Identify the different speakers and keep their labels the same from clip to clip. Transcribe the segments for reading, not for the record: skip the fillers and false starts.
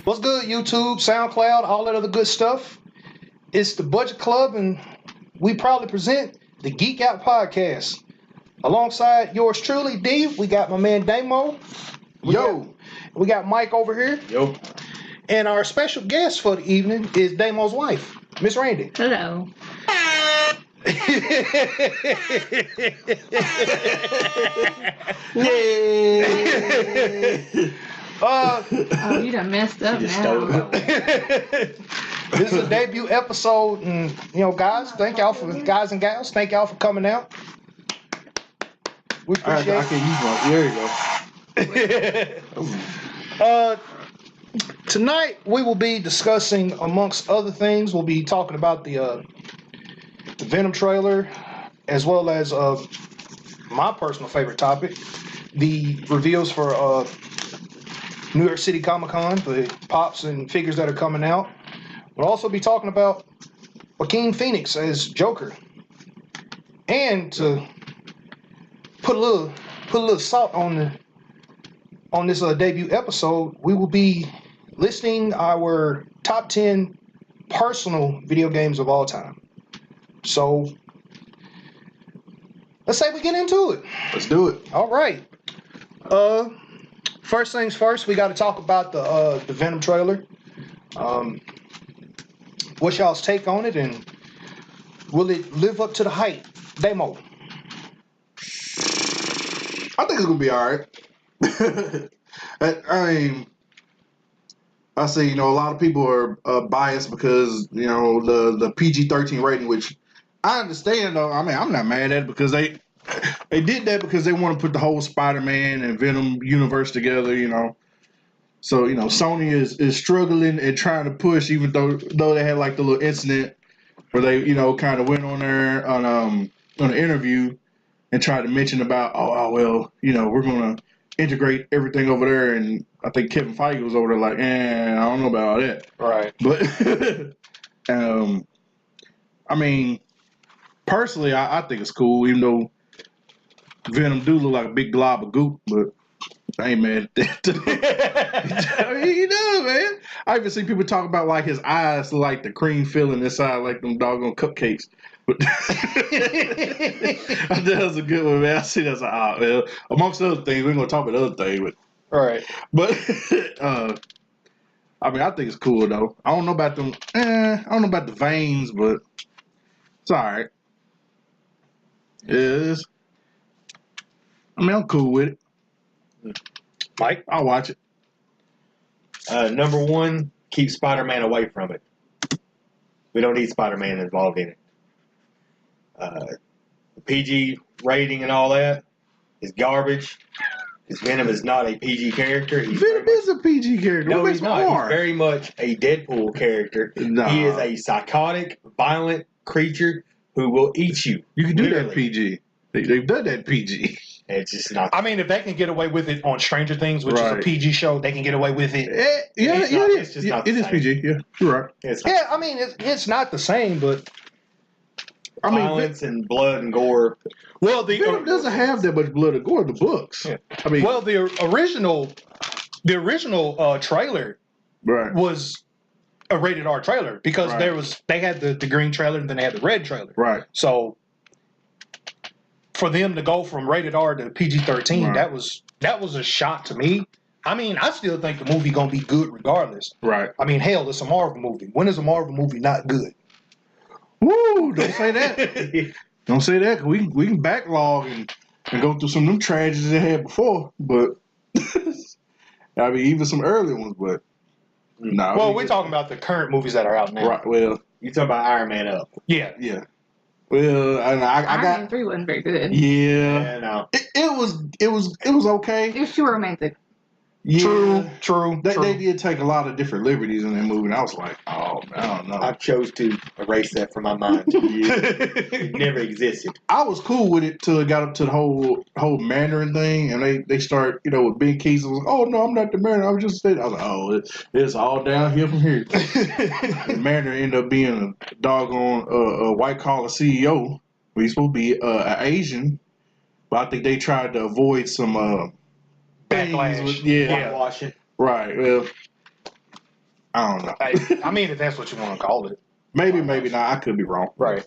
Speaker 1: What's good, YouTube, SoundCloud, all that other good stuff? It's the Budget Club, and we proudly present the Geek-Out Podcast. Alongside yours truly, Dave, we got my man Damo. We got Mike over here.
Speaker 2: Yo.
Speaker 1: And our special guest for the evening is Damo's wife, Miss Randy.
Speaker 3: Hello.
Speaker 1: Yay!
Speaker 3: You done messed up now.
Speaker 1: This is a debut episode, and guys, guys and gals, thank y'all for coming out. We appreciate
Speaker 2: I can use one. There you go.
Speaker 1: Tonight we will be discussing, amongst other things, we'll be talking about the Venom trailer, as well as my personal favorite topic, the reveals for New York City Comic Con, the pops and figures that are coming out. We'll also be talking about Joaquin Phoenix as Joker, and to put a little salt on this debut episode, we will be listing our top 10 personal video games of all time. So let's say we get into it.
Speaker 2: Let's do it.
Speaker 1: All right. First things first, we got to talk about the Venom trailer. What's y'all's take on it, and will it live up to the hype? Damo.
Speaker 2: I think it's gonna be all right. I say, a lot of people are biased because the PG-13 rating, which I understand though. I mean, I'm not mad at it because they did that because they want to put the whole Spider-Man and Venom universe together. So Sony is struggling and trying to push, even though they had like the little incident where they kind of went on there on an interview and tried to mention about we're gonna integrate everything over there, and I think Kevin Feige was over there like, I don't know about all that.
Speaker 1: Right.
Speaker 2: But I mean, personally, I think it's cool, even though Venom do look like a big glob of goop, but I ain't mad at that. I mean, he does, man. I even see people talk about like his eyes look like the cream filling inside like them doggone cupcakes. But that was a good one, man. I see that's well, amongst other things, we're gonna talk about other things, but
Speaker 1: All right.
Speaker 2: But I mean, I think it's cool though. I don't know about them. I don't know about the veins, but it's all right. It is. I mean, I'm cool with it.
Speaker 1: Mike?
Speaker 2: I'll watch it.
Speaker 4: Number one, keep Spider-Man away from it. We don't need Spider-Man involved in it. The PG rating and all that is garbage. Because Venom is not a PG character.
Speaker 2: Venom is a PG character.
Speaker 4: No, he's not. He's very much a Deadpool character.
Speaker 2: Nah.
Speaker 4: He is a psychotic, violent creature who will eat you.
Speaker 2: You can do
Speaker 4: literally.
Speaker 2: that PG. They've done that PG.
Speaker 4: It's just not.
Speaker 1: I mean, if they can get away with it on Stranger Things, which is a PG show, they can get away with it.
Speaker 4: It's just not the
Speaker 2: it is
Speaker 4: same.
Speaker 2: PG. Yeah, you're right.
Speaker 1: I mean, it's not the same, but
Speaker 2: I mean,
Speaker 4: violence and blood and gore.
Speaker 1: well,
Speaker 2: Venom doesn't have that much blood and gore in the books.
Speaker 4: Yeah.
Speaker 2: I mean,
Speaker 1: the original trailer
Speaker 2: right.
Speaker 1: was a rated R trailer because they had the green trailer and then they had the red trailer.
Speaker 2: Right.
Speaker 1: So for them to go from rated R to PG-13,
Speaker 2: Right.
Speaker 1: that was a shock to me. I mean, I still think the movie gonna be good regardless.
Speaker 2: Right.
Speaker 1: I mean, hell, it's a Marvel movie. When is a Marvel movie not good?
Speaker 2: Woo! Don't say that. Don't say that. 'Cause we can backlog and go through some of them tragedies they had before, but I mean, even some early ones. But no.
Speaker 1: Well, we're talking about the current movies that are out now.
Speaker 2: Right. Well,
Speaker 4: You talking about Iron Man up?
Speaker 1: Yeah.
Speaker 2: yeah. Well, I
Speaker 3: Iron
Speaker 2: got.
Speaker 3: Man 3 wasn't very good.
Speaker 2: Yeah.
Speaker 4: Yeah, no.
Speaker 2: It was okay.
Speaker 3: It was too romantic.
Speaker 2: Yeah.
Speaker 1: True.
Speaker 2: They did take a lot of different liberties in that movie, and I was like, oh, man, I don't know.
Speaker 4: I chose to erase that from my mind. It never existed.
Speaker 2: I was cool with it till it got up to the whole Mandarin thing, and they start, with big keys. I was like, oh no, I'm not the Mandarin. I was just saying. I was like, oh, it's all downhill from here. And Mandarin ended up being a doggone a white collar CEO. He's supposed to be an Asian, but I think they tried to avoid some
Speaker 1: Backlash.
Speaker 2: yeah.
Speaker 4: Whitewashing.
Speaker 2: Right. Well, I don't know.
Speaker 1: I mean, if that's what you want to call it.
Speaker 2: Maybe not. I could be wrong.
Speaker 1: Right.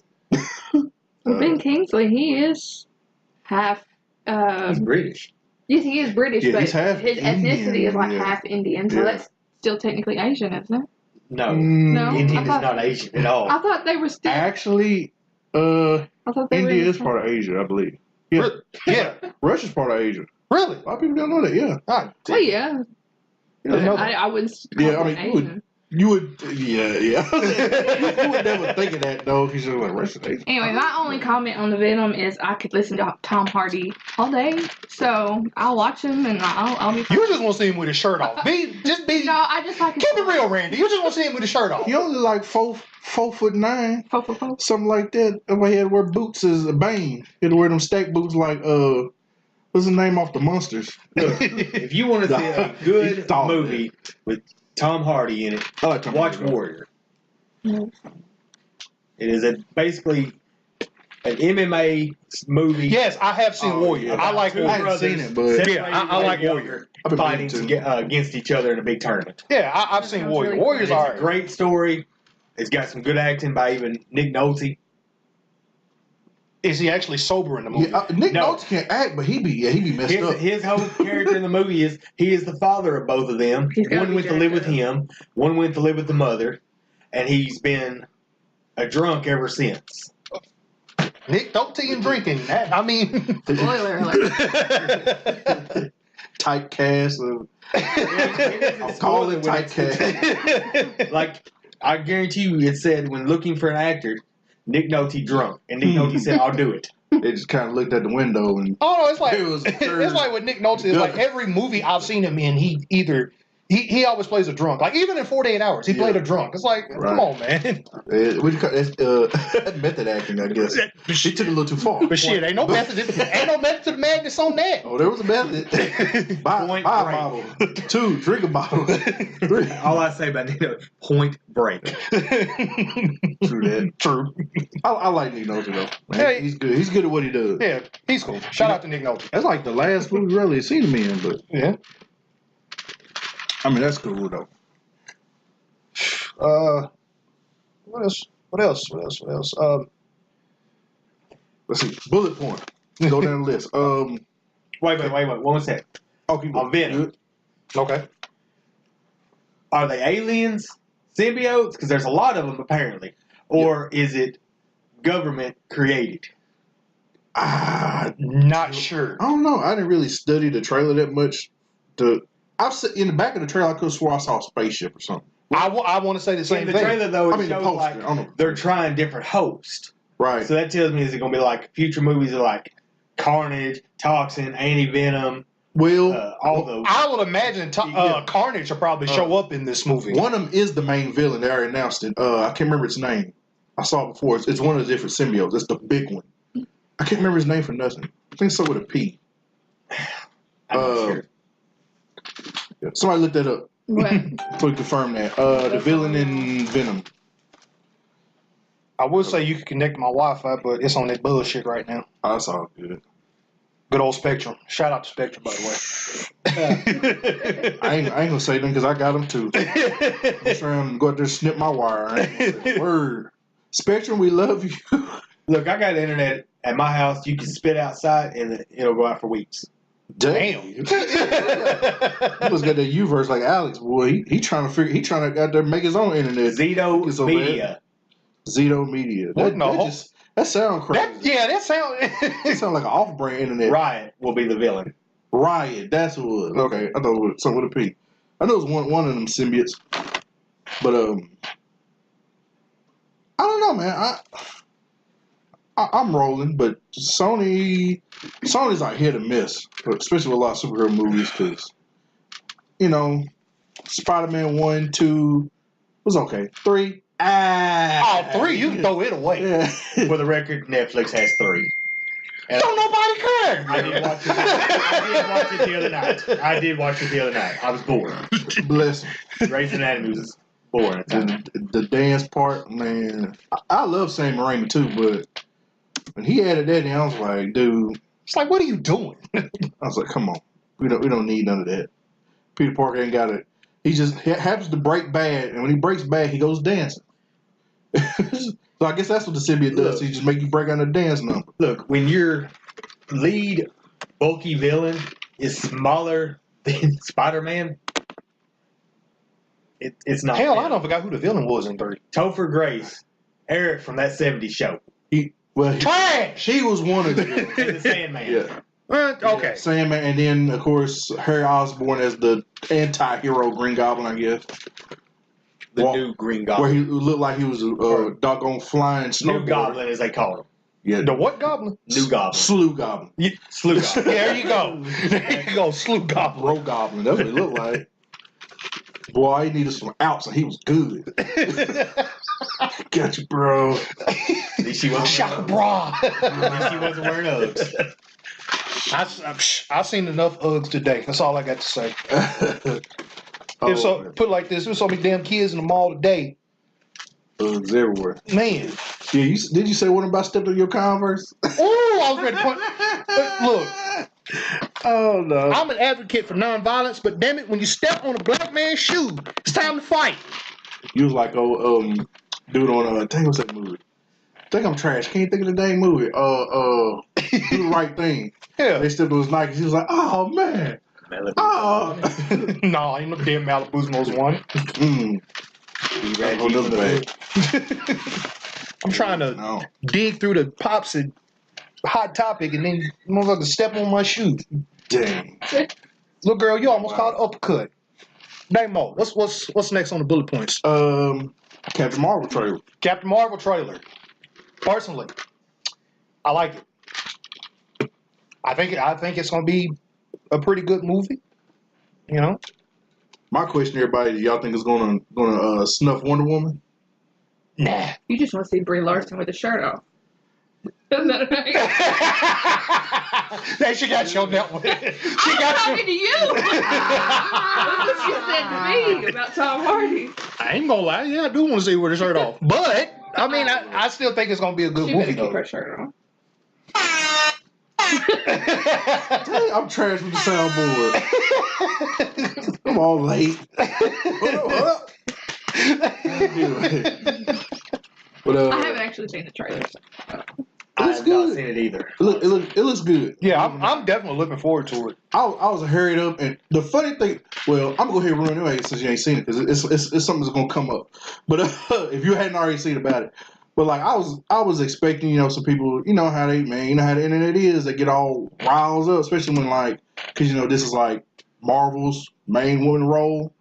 Speaker 3: Ben Kingsley, he is half.
Speaker 4: He's British.
Speaker 3: Yes, he is British,
Speaker 2: Yeah,
Speaker 3: but
Speaker 2: he's half
Speaker 3: his ethnicity
Speaker 2: Indian,
Speaker 3: is like
Speaker 2: yeah.
Speaker 3: half Indian, so
Speaker 2: Yeah.
Speaker 3: that's still technically Asian, isn't it?
Speaker 4: No.
Speaker 3: No?
Speaker 4: Indian
Speaker 3: I
Speaker 4: is
Speaker 3: thought-
Speaker 4: not Asian at all.
Speaker 3: I thought they were still.
Speaker 2: Actually,
Speaker 3: I thought they
Speaker 2: India
Speaker 3: were.
Speaker 2: is part of Asia, I believe. Yeah,
Speaker 1: Yeah.
Speaker 2: Russia's part of Asia.
Speaker 1: Really?
Speaker 2: A lot of people don't know that. Yeah.
Speaker 1: Ah,
Speaker 3: Oh yeah.
Speaker 1: Didn't know that.
Speaker 3: I wouldn't.
Speaker 2: Yeah,
Speaker 3: call
Speaker 2: I
Speaker 3: it
Speaker 2: mean, you would-
Speaker 3: Asian.
Speaker 2: You would, yeah. you would never think of that though, because you're like Russia's Asia.
Speaker 3: Anyway, my only comment on the Venom is I could listen to Tom Hardy all day, so I'll watch him and I'll be.
Speaker 1: You just want to see him with his shirt off. Be.
Speaker 3: No, I just like.
Speaker 1: Keep it real, Randy. You just want to see him with his shirt off.
Speaker 2: He only like 4'9",
Speaker 3: Fo.
Speaker 2: something like that. And he had to wear boots as a Bane. He had to wear them stack boots like what's the name off the Monsters?
Speaker 4: If you want to see a good movie with Tom Hardy in it,
Speaker 2: I like Tom
Speaker 4: watch
Speaker 2: Hardy.
Speaker 4: Warrior.
Speaker 3: No.
Speaker 4: It is basically an MMA movie.
Speaker 1: Yes, I have seen
Speaker 2: Oh,
Speaker 1: Warrior.
Speaker 2: yeah.
Speaker 1: I like
Speaker 4: Two
Speaker 2: I
Speaker 1: Warrior.
Speaker 2: haven't seen
Speaker 4: brothers
Speaker 2: it, but
Speaker 1: Yeah, I like Warrior.
Speaker 2: I've been
Speaker 4: fighting
Speaker 2: meaning
Speaker 4: to
Speaker 2: to.
Speaker 4: get against each other in a big tournament.
Speaker 1: Yeah, I've seen
Speaker 3: Sounds
Speaker 1: Warrior.
Speaker 3: really
Speaker 1: Warrior's
Speaker 3: cool.
Speaker 1: all
Speaker 4: It's a
Speaker 1: right.
Speaker 4: great story. It's got some good acting by even Nick Nolte.
Speaker 1: Is he actually sober in the movie?
Speaker 2: Yeah, Nick
Speaker 4: No.
Speaker 2: Nolte can act, but he be messed up.
Speaker 4: His whole character in the movie is he is the father of both of them.
Speaker 3: He's gotta
Speaker 4: One
Speaker 3: be
Speaker 4: went to live with
Speaker 3: jacked
Speaker 4: him, one went to live with the mother, and he's been a drunk ever since.
Speaker 1: Nick Nolte and drinking. That, I mean.
Speaker 3: Spoiler alert.
Speaker 2: Type cast of. I'll call it type cast.
Speaker 4: Like, I guarantee you it said when looking for an actor, Nick Nolte drunk. And Nick Nolte said, I'll do it.
Speaker 2: They just kind of looked at the window and.
Speaker 1: Oh no, it's like
Speaker 2: It was
Speaker 1: it's like with Nick Nolte. It's like every movie I've seen him in, he always plays a drunk. Like even in 48 Hours, he played a drunk. It's like, come on, man.
Speaker 2: That's method acting, I guess. She took it a little too far.
Speaker 1: But shit, ain't no method to the madness on that.
Speaker 2: Oh, there was a method. Buy
Speaker 4: Point
Speaker 2: a
Speaker 4: break.
Speaker 2: bottle. 2, drink a bottle. 3.
Speaker 4: All I say about Nick Nolte, point break.
Speaker 2: True that.
Speaker 1: True.
Speaker 2: I like Nick Nolte though. Man,
Speaker 1: Yeah.
Speaker 2: he's good. He's good at what he does.
Speaker 1: Yeah, he's cool. Shout out to Nick Nolte.
Speaker 2: That's like the last movie really seen him in, but
Speaker 1: Yeah.
Speaker 2: I mean that's cool though.
Speaker 1: What else? What else?
Speaker 2: Let's see. Bullet point. Go down the list.
Speaker 4: Wait. One sec.
Speaker 2: Okay.
Speaker 4: On Venom.
Speaker 1: Okay.
Speaker 4: Are they aliens? Symbiotes? Because there's a lot of them apparently. Or is it government created?
Speaker 1: Not sure.
Speaker 2: I don't know. I didn't really study the trailer that much. I've seen in the back of the trailer. I could have swore I saw a spaceship or something.
Speaker 1: I want to say the same
Speaker 4: In the
Speaker 1: thing.
Speaker 4: trailer though, it
Speaker 2: I mean, the
Speaker 4: shows
Speaker 2: poster.
Speaker 4: like
Speaker 2: I don't know.
Speaker 4: they're trying different hosts.
Speaker 2: Right.
Speaker 4: So that tells me is it going to be like future movies are like Carnage, Toxin, Anti-Venom,
Speaker 2: Well,
Speaker 4: all those.
Speaker 1: I would imagine Carnage will probably show up in this movie.
Speaker 2: one of them is the main villain. They already announced it. I can't remember its name. I saw it before. It's one of the different symbiotes. It's the big one. I can't remember his name for nothing. I think so with a P.
Speaker 4: I'm not sure.
Speaker 2: Somebody look that up.
Speaker 3: What?
Speaker 2: So we confirm that. The villain in Venom.
Speaker 1: I would say you could connect to my Wi-Fi, but it's on that bullshit right now.
Speaker 2: Oh, that's all good.
Speaker 1: Good old Spectrum. Shout out to Spectrum, by the way.
Speaker 2: I ain't gonna say them because I got them too. I'm just trying to go out there and snip my wire. I ain't gonna say a word. Spectrum, we love you.
Speaker 4: Look, I got internet at my house. You can spit outside and it'll go out for weeks.
Speaker 1: Damn.
Speaker 2: He was got that U-verse like Alex, boy. He trying to out there make his own internet.
Speaker 4: Zito
Speaker 2: It's so
Speaker 4: Media.
Speaker 2: Zito Media.
Speaker 1: What? No.
Speaker 2: That sound crazy.
Speaker 1: that sound.
Speaker 2: That sound like an off-brand internet.
Speaker 4: Riot will be the villain.
Speaker 2: Riot. That's what it was. Okay, I thought it was something with a P. I know it was one of them symbiotes, but I don't know, man. I'm rolling, but Sony's like hit or miss, especially with a lot of superhero movies, because Spider-Man 1, 2 was okay. 3,
Speaker 1: 3, you can throw it away.
Speaker 2: yeah.
Speaker 4: For the record, Netflix has 3. And
Speaker 1: Don't nobody care.
Speaker 4: I did watch it the other night. I was bored.
Speaker 2: Bless him.
Speaker 4: Grey's Anatomy was boring.
Speaker 2: The dance part, man. I love Sam Raimi too, but when he added that in, I was like, dude.
Speaker 1: It's like, what are you doing?
Speaker 2: I was like, come on, we don't need none of that. Peter Parker ain't got it. He just happens to break bad, and when he breaks bad, he goes dancing. So I guess that's what the symbiote does. He just make you break out a dance number.
Speaker 4: Look, when your lead bulky villain is smaller than Spider-Man, it's not.
Speaker 1: Hell,
Speaker 4: him.
Speaker 1: I don't forgot who the villain was in 3.
Speaker 4: Topher Grace, Eric from that '70s show,
Speaker 1: Trash!
Speaker 2: He was one of them.
Speaker 4: and the Sandman.
Speaker 2: Yeah.
Speaker 1: Okay.
Speaker 2: Sandman, and then of course Harry Osborn as the anti-hero Green Goblin, I guess.
Speaker 4: The new Green Goblin.
Speaker 2: Where he looked like he was a doggone flying snowboarder.
Speaker 4: New Goblin, as they call him.
Speaker 2: Yeah.
Speaker 1: The what goblin?
Speaker 4: New Goblin.
Speaker 2: Slew Goblin.
Speaker 4: Slew Goblin.
Speaker 1: There you go. There you go. Slew goblin.
Speaker 2: Bro Goblin. That's what he looked like. Boy, he needed some outs, and he was good. Got you, bro.
Speaker 4: At least she wasn't
Speaker 1: Shaka
Speaker 4: wearing
Speaker 1: bra.
Speaker 4: Uggs. At least she wasn't wearing Uggs.
Speaker 1: I've seen enough Uggs today. That's all I got to say. If so, put it like this: there's so many damn kids in the mall today.
Speaker 2: Uggs everywhere.
Speaker 1: Man.
Speaker 2: Yeah, did you say what about stepped on your Converse?
Speaker 1: Oh, I was ready to point. Look.
Speaker 2: Oh no.
Speaker 1: I'm an advocate for nonviolence, but damn it, when you step on a black man's shoe, it's time to fight.
Speaker 2: You was like, dude on dang, what's that movie? I think I'm trash. Can't think of the dang movie. Do the Right Thing.
Speaker 1: Yeah.
Speaker 2: They stepped on his Nikes. He was like, oh man. Oh.
Speaker 1: No, ain't no damn Malibu's most one.
Speaker 2: Another bag.
Speaker 1: I'm trying to dig through the pops and Hot Topic, and then motherfucker step on my shoe.
Speaker 2: Dang.
Speaker 1: Little girl, you almost caught uppercut. Damo, what's next on the bullet points?
Speaker 2: Captain Marvel trailer.
Speaker 1: Captain Marvel trailer. Personally, I like it. I think it's gonna be a pretty good movie. You know.
Speaker 2: My question, everybody, do y'all think is gonna snuff Wonder Woman?
Speaker 1: Nah.
Speaker 3: You just want to see Brie Larson with a shirt off. Isn't that right?
Speaker 1: Hey, she got you on that one. She
Speaker 3: I'm
Speaker 1: got
Speaker 3: talking to you. That's what you said to me about Tom Hardy.
Speaker 1: I ain't gonna lie. Yeah, I do want to see her with her shirt off. But I mean, I still think it's gonna be a good
Speaker 3: She
Speaker 1: movie
Speaker 3: better keep
Speaker 1: though.
Speaker 3: her shirt on.
Speaker 2: Dang, I'm trash with the soundboard. I'm all late. Hold up. But
Speaker 3: I haven't actually seen the trailer.
Speaker 4: I
Speaker 2: It's
Speaker 4: have not
Speaker 2: good.
Speaker 4: seen it either.
Speaker 2: It looks good.
Speaker 1: Yeah, I'm definitely looking forward to it.
Speaker 2: I was hurried up, and the funny thing, well, I'm gonna go ahead and ruin it anyway since you ain't seen it because it's something that's gonna come up. But if you hadn't already seen about it, but like I was expecting, some people, you know how they how the internet is, they get all riled up, especially when like, because this is like Marvel's main woman role.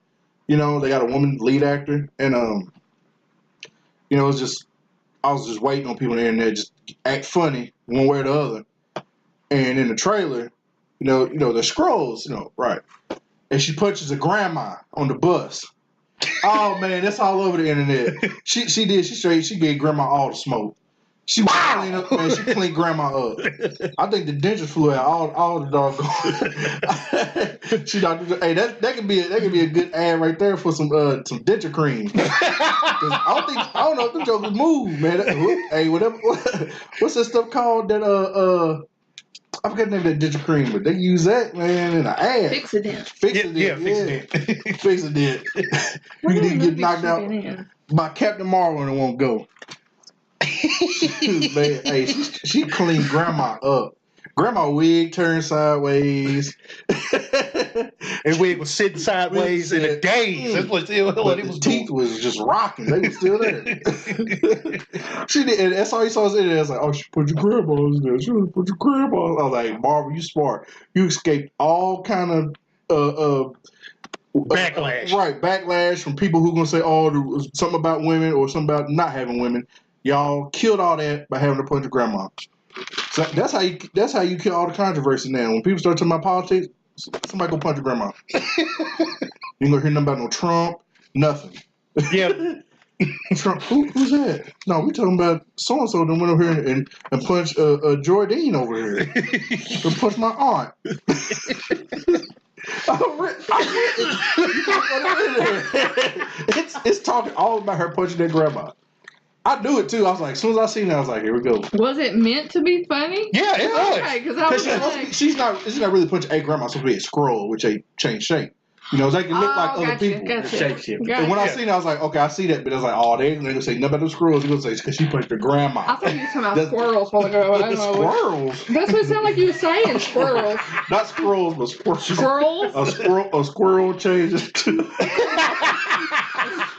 Speaker 2: They got a woman lead actor, and it's just I was just waiting on people on the internet just act funny one way or the other. And in the trailer, the Skrulls, right. And she punches a grandma on the bus. Oh man, that's all over the internet. She gave grandma all the smoke. She cleaned up, man. She cleaned grandma up. I think the dentures flew out all the doggone. Hey, that could be a good ad right there for some denture cream. I don't know if them jokers move, man. Hey, whatever. What's that stuff called? That I forget the name of that denture cream, but they use that, man, in an ad.
Speaker 3: Fix-A-Dent.
Speaker 1: Fix-A-Dent.
Speaker 2: Fix-A-Dent. You can get knocked out by Captain Marvel and it won't go. Man, hey, she cleaned grandma up. Grandma wig turned sideways.
Speaker 1: And wig was sitting sideways in a daze. That's what it was.
Speaker 2: Teeth was just rocking. They were still there. She did, and that's all you saw was in there. I was like, oh, she put your grandma's there. She put your grandma's. I was like, Marvel, you smart. You escaped all kind of
Speaker 1: backlash.
Speaker 2: Right, backlash from people who gonna say, oh, something about women or something about not having women. Y'all killed all that by having to punch your grandma. So that's how you kill all the controversy now. When people start talking about politics, somebody go punch your grandma. You ain't gonna hear nothing about no Trump, nothing.
Speaker 1: Yeah.
Speaker 2: Trump, who's that? No, we talking about so and so. Then went over here and punched Jordine over here. To punch my aunt. It's talking all about her punching their grandma. I do it too. I was like, as soon as I seen that, I was like, here we go.
Speaker 3: Was it meant to be funny?
Speaker 1: Yeah, it was.
Speaker 3: Okay, because I was like,
Speaker 2: She's not really punching a grandma. It's supposed to be a scroll, which they changed shape. You know, they can look like other
Speaker 3: gotcha,
Speaker 2: people.
Speaker 3: Gotcha.
Speaker 4: Shapeshifter.
Speaker 2: And when I
Speaker 1: Yeah.
Speaker 2: seen it, I was like, okay, I see that, but I was like, oh, they ain't gonna say nothing about the squirrels. They're gonna say it's because she punched her grandma.
Speaker 3: I thought you were talking about
Speaker 2: The-
Speaker 3: squirrels while ago. I
Speaker 2: But
Speaker 3: don't
Speaker 2: the
Speaker 3: know.
Speaker 2: squirrels,
Speaker 3: That's what it sounded like you were saying. Squirrels.
Speaker 2: not squirrels, but squirrels.
Speaker 3: Squirrels.
Speaker 2: A squirrel changes to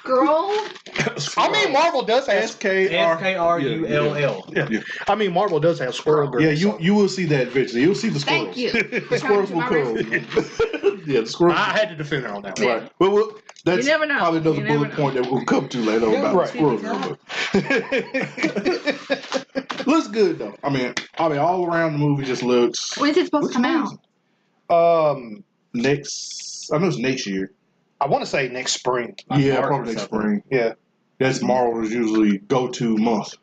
Speaker 3: Squirrel.
Speaker 1: I mean, Marvel does have.
Speaker 4: SKRULL.
Speaker 2: Yeah.
Speaker 1: I mean, Marvel does have squirrel girls.
Speaker 2: Yeah, you will see that eventually. You'll see the squirrels.
Speaker 3: Thank you.
Speaker 2: The squirrels will come. Yeah, the squirrels.
Speaker 1: I had to defend her on that one.
Speaker 2: Right. Well, that's
Speaker 3: You never know.
Speaker 2: probably another
Speaker 3: You never
Speaker 2: bullet
Speaker 3: know.
Speaker 2: point that we'll come to later on
Speaker 1: Yeah,
Speaker 2: about
Speaker 1: right.
Speaker 2: the squirrels. Looks good though. I mean, all around the movie just looks.
Speaker 3: When's it supposed to come out?
Speaker 1: Um,
Speaker 2: Next, I know it's next year.
Speaker 1: I want to say next spring.
Speaker 2: Yeah,
Speaker 4: March
Speaker 2: probably
Speaker 4: or
Speaker 2: next
Speaker 4: something.
Speaker 2: spring.
Speaker 1: Yeah,
Speaker 2: That's Marvel's usually go-to month.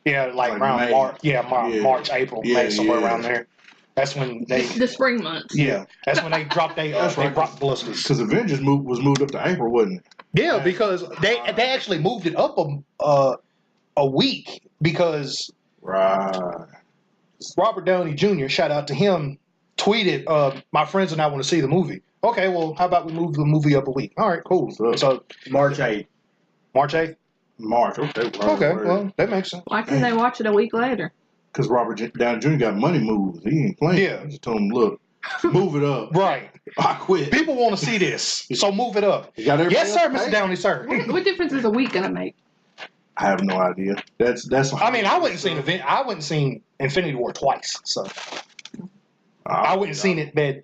Speaker 1: yeah, like
Speaker 2: Like
Speaker 1: around
Speaker 2: May.
Speaker 1: March. Yeah,
Speaker 2: Yeah.
Speaker 1: March, April,
Speaker 2: Yeah,
Speaker 1: May, somewhere
Speaker 2: yeah.
Speaker 1: around there. That's when they.
Speaker 3: The spring months.
Speaker 1: Yeah, that's when they dropped they
Speaker 2: That's right.
Speaker 1: rock blusters.
Speaker 2: Because Avengers was moved up to April, wasn't it?
Speaker 1: Yeah, because they actually moved it up a week because
Speaker 2: Right.
Speaker 1: Robert Downey Jr. shout out to him tweeted, "My friends and I want to see the movie." Okay, well, how about we move the movie up a week? All right, cool. So
Speaker 4: March 8th.
Speaker 1: March 8th.
Speaker 2: March. Okay.
Speaker 1: Okay, well, that makes sense.
Speaker 3: Why couldn't they watch it a week later?
Speaker 2: Because Robert Downey Jr. got money moves. He ain't playing.
Speaker 1: Yeah.
Speaker 2: I just told him, look, move it up.
Speaker 1: Right.
Speaker 2: I quit.
Speaker 1: People want to see this, so move it up.
Speaker 2: You got everybody
Speaker 1: Yes, sir,
Speaker 2: else
Speaker 1: Mr.
Speaker 2: paid?
Speaker 1: Downey, sir.
Speaker 3: What difference is a week gonna make?
Speaker 2: I have no idea. That's.
Speaker 1: I mean, I wouldn't seen Infinity War twice, so I wouldn't seen it that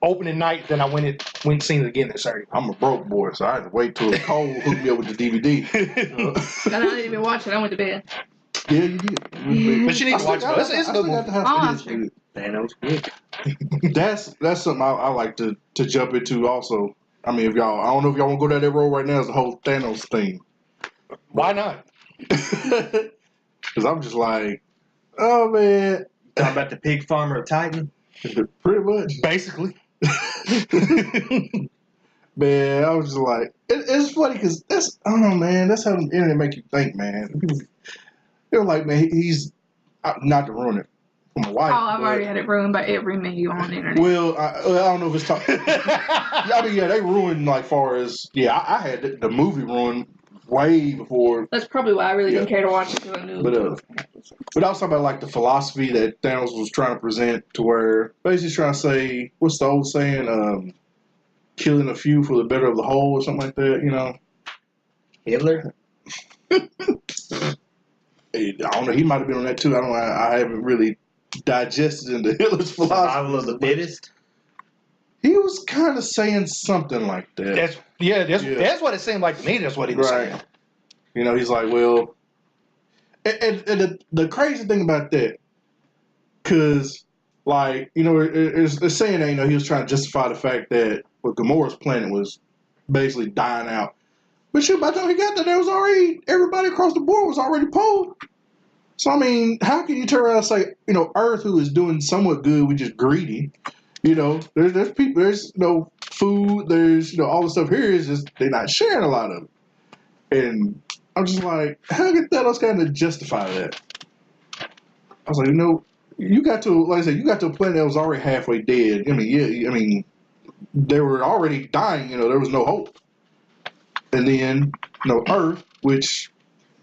Speaker 1: opening night. Then I went and seen it again this Saturday.
Speaker 2: I'm a broke boy, so I had to wait till Cole hooked me up with the DVD.
Speaker 3: And I didn't even watch it. I went to bed.
Speaker 2: Yeah, you did.
Speaker 1: But you need to watch it. It's a good movie.
Speaker 4: Thanos good.
Speaker 2: That's something I like to jump into also. I mean, I don't know if y'all want to go down that road right now. Is the whole Thanos thing.
Speaker 1: Why not?
Speaker 2: Because I'm just like, oh man,
Speaker 4: Talking about the pig farmer of Titan.
Speaker 2: pretty much.
Speaker 1: Basically.
Speaker 2: Man, I was just like, it's funny because I don't know, man. That's how the internet make you think, man. They're like, man, he's not to ruin it for my wife.
Speaker 3: Oh, I've
Speaker 2: but-
Speaker 3: already had it ruined by every menu on the internet.
Speaker 2: Well, I don't know if it's talking. I mean, yeah, they ruined like far as I had the movie ruined way before.
Speaker 3: That's probably why I really didn't care to watch it because I knew.
Speaker 2: But I was talking about like the philosophy that Thanos was trying to present, to where basically trying to say, what's the old saying? Killing a few for the better of the whole, or something like that. You know.
Speaker 4: Hitler?
Speaker 2: I don't know. He might have been on that too. I haven't really digested into Hitler's philosophy.
Speaker 4: Survival of the fittest?
Speaker 2: He was kind of saying something like that.
Speaker 1: That's what it seemed like to me. That's what he was saying.
Speaker 2: You know, he's like, well, and the crazy thing about that, because, like, you know, it's saying that, you know, he was trying to justify the fact that Gamora's planet was basically dying out. But shit, by the time he got there was already, everybody across the board was already poor. So, I mean, how can you turn around and say, you know, Earth, who is doing somewhat good, we just greedy. You know, there's people, there's, you know, food, there's, you know, all the stuff here is just, they're not sharing a lot of it. And I'm just like, how can Thanos kind of justify that? I was like, you know, you got to, like I said, you got to a planet that was already halfway dead. I mean, they were already dying, you know, there was no hope. And then, you know, Earth, which,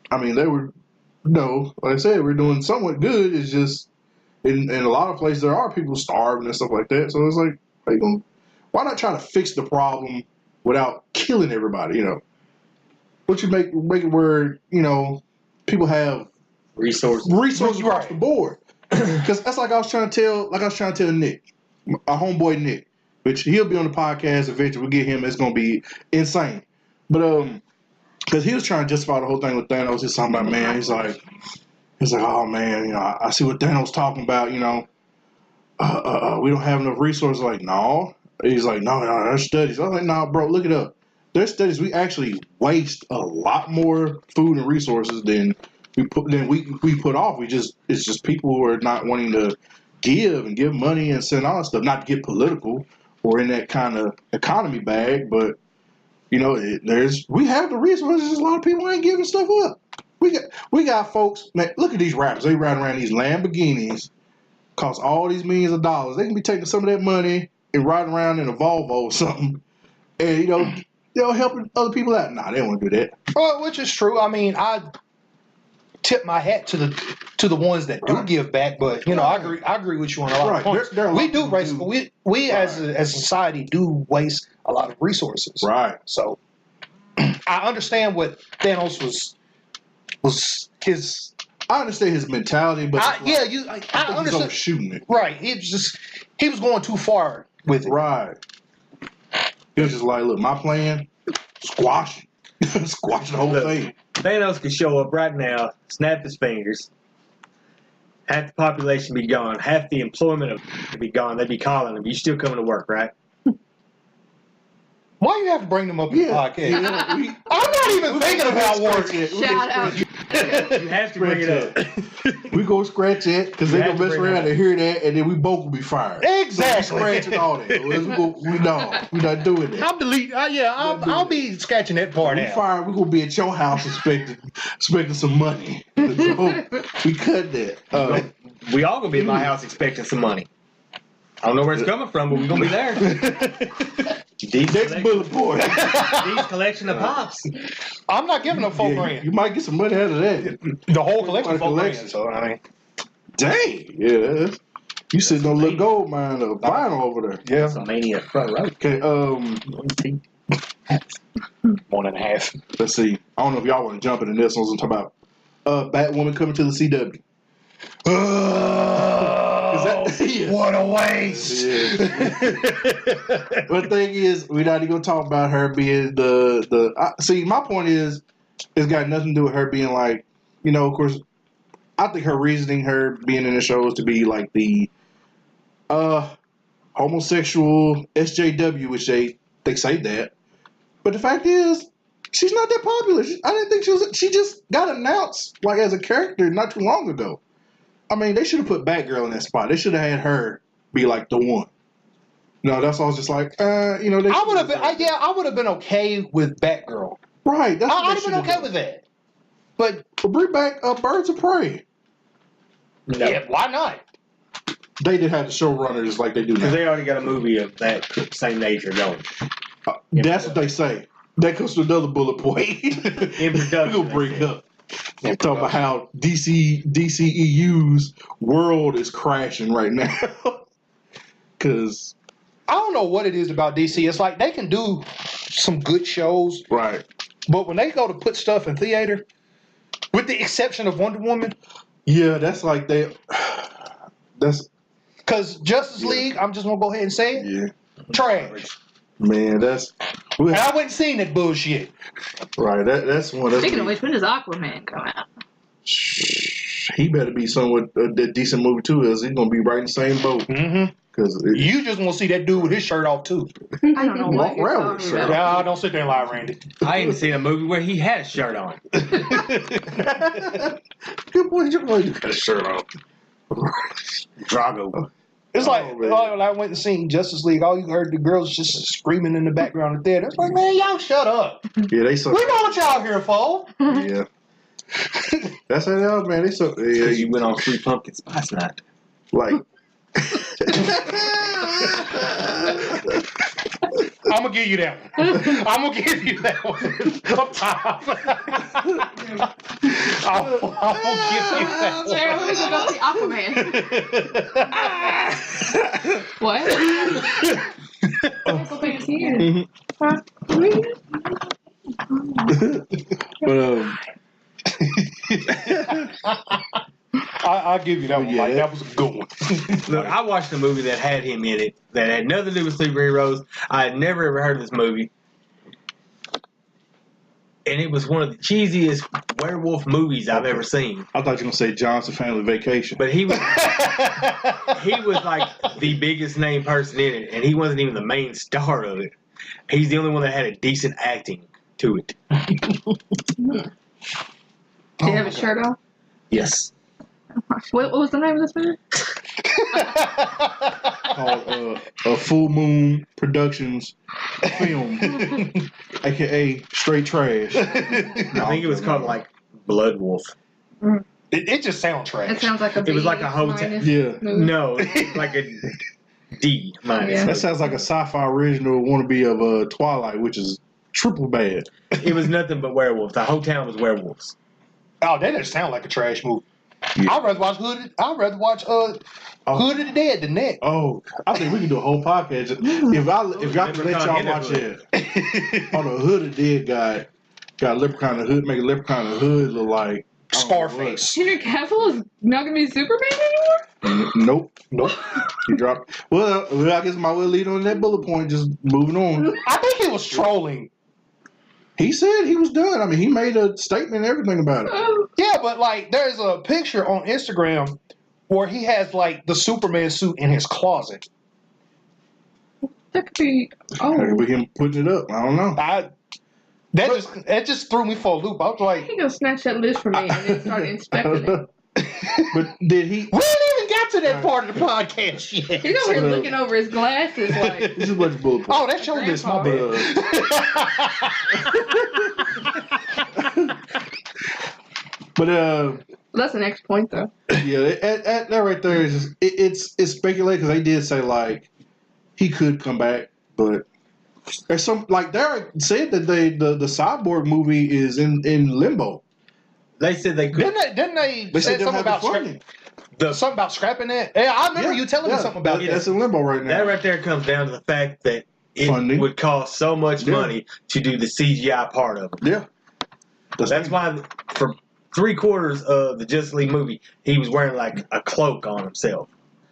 Speaker 2: I mean, they were, no, like I said, we're doing somewhat good. It's just, in a lot of places, there are people starving and stuff like that. So it's like, why not try to fix the problem without killing everybody, you know? What you make it where, you know, people have
Speaker 4: Resources.
Speaker 2: across the board. Because that's like I was trying to tell Nick, our homeboy Nick, which he'll be on the podcast eventually. We'll get him. It's going to be insane. But, because he was trying to justify the whole thing with Thanos. He's talking about, man, he's like, oh man, you know, I see what Thanos talking about, you know, we don't have enough resources. Like, no. He's like, no, there's studies. I was like, no, bro, look it up. There's studies. We actually waste a lot more food and resources than we put off. It's just people who are not wanting to give money and send all that stuff. Not to get political or in that kind of economy bag, but you know, we have the resources. A lot of people ain't giving stuff up. We got folks, man, look at these rappers. They riding around these Lamborghinis, cost all these millions of dollars. They can be taking some of that money and riding around in a Volvo or something, and helping other people out. Nah, they don't want to do that.
Speaker 1: Well, which is true. I mean, I tip my hat to the ones that do give back, but I agree with you on a lot of points. We do waste. We as a society do waste a lot of resources.
Speaker 2: Right.
Speaker 1: So I understand what Thanos was his.
Speaker 2: I understand his mentality, but
Speaker 1: I
Speaker 2: understand. He's overshooting it.
Speaker 1: Right. He was going too far with it.
Speaker 2: Right. He was just like, look, my plan, squash the whole thing.
Speaker 4: Thanos could show up right now, snap his fingers, half the population be gone, half the employment would be gone. They'd be calling him. You still coming to work, right?
Speaker 1: Why you have to bring them up in the podcast? I'm not even thinking about work.
Speaker 3: Shout out.
Speaker 4: You have to bring it up.
Speaker 2: We go scratch it because they gonna mess around and hear that, and then we both will be fired.
Speaker 1: Exactly.
Speaker 2: So scratching all that. We not doing that.
Speaker 1: I'm deleting. I'll be scratching that part
Speaker 2: We
Speaker 1: out.
Speaker 2: fired. We gonna be at your house expecting some money. So we cut that.
Speaker 4: We all gonna be at my house expecting some money. I don't know where it's coming from, but we're gonna be there.
Speaker 2: Next bullet point.
Speaker 4: These collection of pops.
Speaker 1: I'm not giving them $4,000.
Speaker 2: You might get some money out of that.
Speaker 1: The whole collection of
Speaker 2: Collection.
Speaker 1: $4,000. So I mean,
Speaker 2: dang. Yeah. You sitting on a little gold mine of vinyl over there.
Speaker 1: yeah,
Speaker 4: Some mania front row.
Speaker 2: Okay.
Speaker 1: 1.5.
Speaker 2: Let's see. I don't know if y'all want to jump into this one. I'm talking about Batwoman coming to the CW. Yeah.
Speaker 1: What a waste!
Speaker 2: Yeah. But the thing is, we're not even gonna talk about her being see. My point is, it's got nothing to do with her being like, of course, I think her reasoning, her being in the show, is to be like the homosexual SJW, which they say that. But the fact is, she's not that popular. I didn't think she was. She just got announced like as a character not too long ago. I mean, they should have put Batgirl in that spot. They should have had her be like the one. No, that's all. I was just like,
Speaker 1: I would have been. I would have been okay with Batgirl.
Speaker 2: Right. That's
Speaker 1: I'd have been okay with that. But
Speaker 2: bring back Birds of Prey.
Speaker 4: No.
Speaker 1: yeah, why not?
Speaker 2: They did have the showrunners like they do
Speaker 4: Because
Speaker 2: now.
Speaker 4: they already got a movie of that same nature going.
Speaker 2: That's what they say. That comes to another bullet point.
Speaker 4: In production.
Speaker 2: We'll bring it up. Talk about how DCEU's world is crashing right now. Because
Speaker 1: I don't know what it is about DC. It's like they can do some good shows,
Speaker 2: right,
Speaker 1: but when they go to put stuff in theater, with the exception of Wonder Woman,
Speaker 2: yeah, that's like that's
Speaker 1: because Justice League, I'm just gonna go ahead and say it, trash.
Speaker 2: Man,
Speaker 1: And I went and seen that bullshit.
Speaker 2: Right. That's one. That's
Speaker 3: Speaking of which, when does Aquaman come out?
Speaker 2: He better be somewhat a decent movie too, as he's gonna be right in the same boat.
Speaker 1: Mm-hmm.
Speaker 2: Because
Speaker 1: You just want to see that dude with his shirt off too.
Speaker 3: I don't know what
Speaker 2: Walk
Speaker 3: you're
Speaker 2: around
Speaker 3: talking
Speaker 2: with a shirt.
Speaker 3: about.
Speaker 1: Yeah, don't sit there and lie, Randy.
Speaker 4: I ain't seen a movie where he had a shirt on.
Speaker 2: good boy, you got a shirt on.
Speaker 4: Drago.
Speaker 1: It's like
Speaker 2: man.
Speaker 1: when I went and seen Justice League, all you heard the girls just screaming in the background of the theater. It's like, man, y'all shut up.
Speaker 2: Yeah, they so.
Speaker 1: We know what y'all here for.
Speaker 2: Yeah. That's how they are, man. They so. Yeah,
Speaker 4: Because you went on Free Pumpkin Spice Night.
Speaker 2: like.
Speaker 1: I'm gonna give you that one. I'm gonna give you that one. Up top. I'm gonna give you that one.
Speaker 3: Sarah, let me go see Aquaman. What? Aquaman's here. Huh?
Speaker 2: But
Speaker 1: I'll give you that one.
Speaker 2: Yeah.
Speaker 1: Like, that was a good one.
Speaker 4: Look, I watched a movie that had him in it that had nothing to do with superheroes. I had never ever heard of this movie. And it was one of the cheesiest werewolf movies I've ever seen.
Speaker 2: I thought you were gonna say Johnson Family Vacation.
Speaker 4: But he was like the biggest name person in it, and he wasn't even the main star of it. He's the only one that had a decent acting to it.
Speaker 3: Did he have his shirt off?
Speaker 4: Yes.
Speaker 3: What was the name of this movie?
Speaker 2: Called a Full Moon Productions film, aka Straight Trash.
Speaker 4: I think it was called like Blood Wolf.
Speaker 1: It just sounds trash.
Speaker 3: It sounds like a
Speaker 4: It was like a hotel.
Speaker 3: B-minus
Speaker 2: Yeah.
Speaker 3: movie.
Speaker 4: No, like a D minus.
Speaker 3: Yeah.
Speaker 2: That sounds like a sci-fi original wannabe of Twilight, which is triple bad.
Speaker 4: It was nothing but werewolves. The whole town was werewolves.
Speaker 1: Oh, that doesn't sound like a trash movie.
Speaker 2: Yeah.
Speaker 1: I'd rather watch Hood. I'd rather watch Hood of the Dead than that.
Speaker 2: Oh, I think we can do a whole podcast. If y'all can let y'all watch it. On the Hood of the Dead got a leprechaun in the hood, make a leprechaun in the hood look like
Speaker 1: Scarface.
Speaker 3: Henry Cavill is not going to be Superman anymore?
Speaker 2: Nope. He dropped. Well, I guess my will lead on that bullet point. Just moving on.
Speaker 1: I think he was trolling.
Speaker 2: He said he was done. I mean, he made a statement and everything about it.
Speaker 1: Yeah, but like, there's a picture on Instagram where he has like the Superman suit in his closet.
Speaker 3: That could be.
Speaker 2: That could be him putting it up. I don't know.
Speaker 1: That just threw me for a loop. I was like,
Speaker 3: He gonna snatch that list from me and then start inspecting it.
Speaker 2: But did he?
Speaker 1: we ain't even got to that part of the podcast yet.
Speaker 3: He's over here looking over his glasses like.
Speaker 2: This is a bunch of bullet points.
Speaker 1: Oh, that's your list, my bad.
Speaker 2: But
Speaker 3: That's the next point, though.
Speaker 2: yeah, that right there is just, it's speculated because they did say like he could come back, but there's some like Derek said that the Cyborg movie is in limbo.
Speaker 4: They said they could.
Speaker 1: Didn't they
Speaker 2: They
Speaker 1: say
Speaker 2: said they'll
Speaker 1: something
Speaker 2: have
Speaker 1: about
Speaker 2: funding.
Speaker 1: something about scrapping that? Yeah, I remember you telling me something about
Speaker 2: That's
Speaker 1: that.
Speaker 2: in limbo right now.
Speaker 4: That right there comes down to the fact that it
Speaker 2: Funding.
Speaker 4: would cost so much money to do the CGI part of it.
Speaker 2: Yeah,
Speaker 4: That's why for 3/4 of the Justice League movie, he was wearing like a cloak on himself.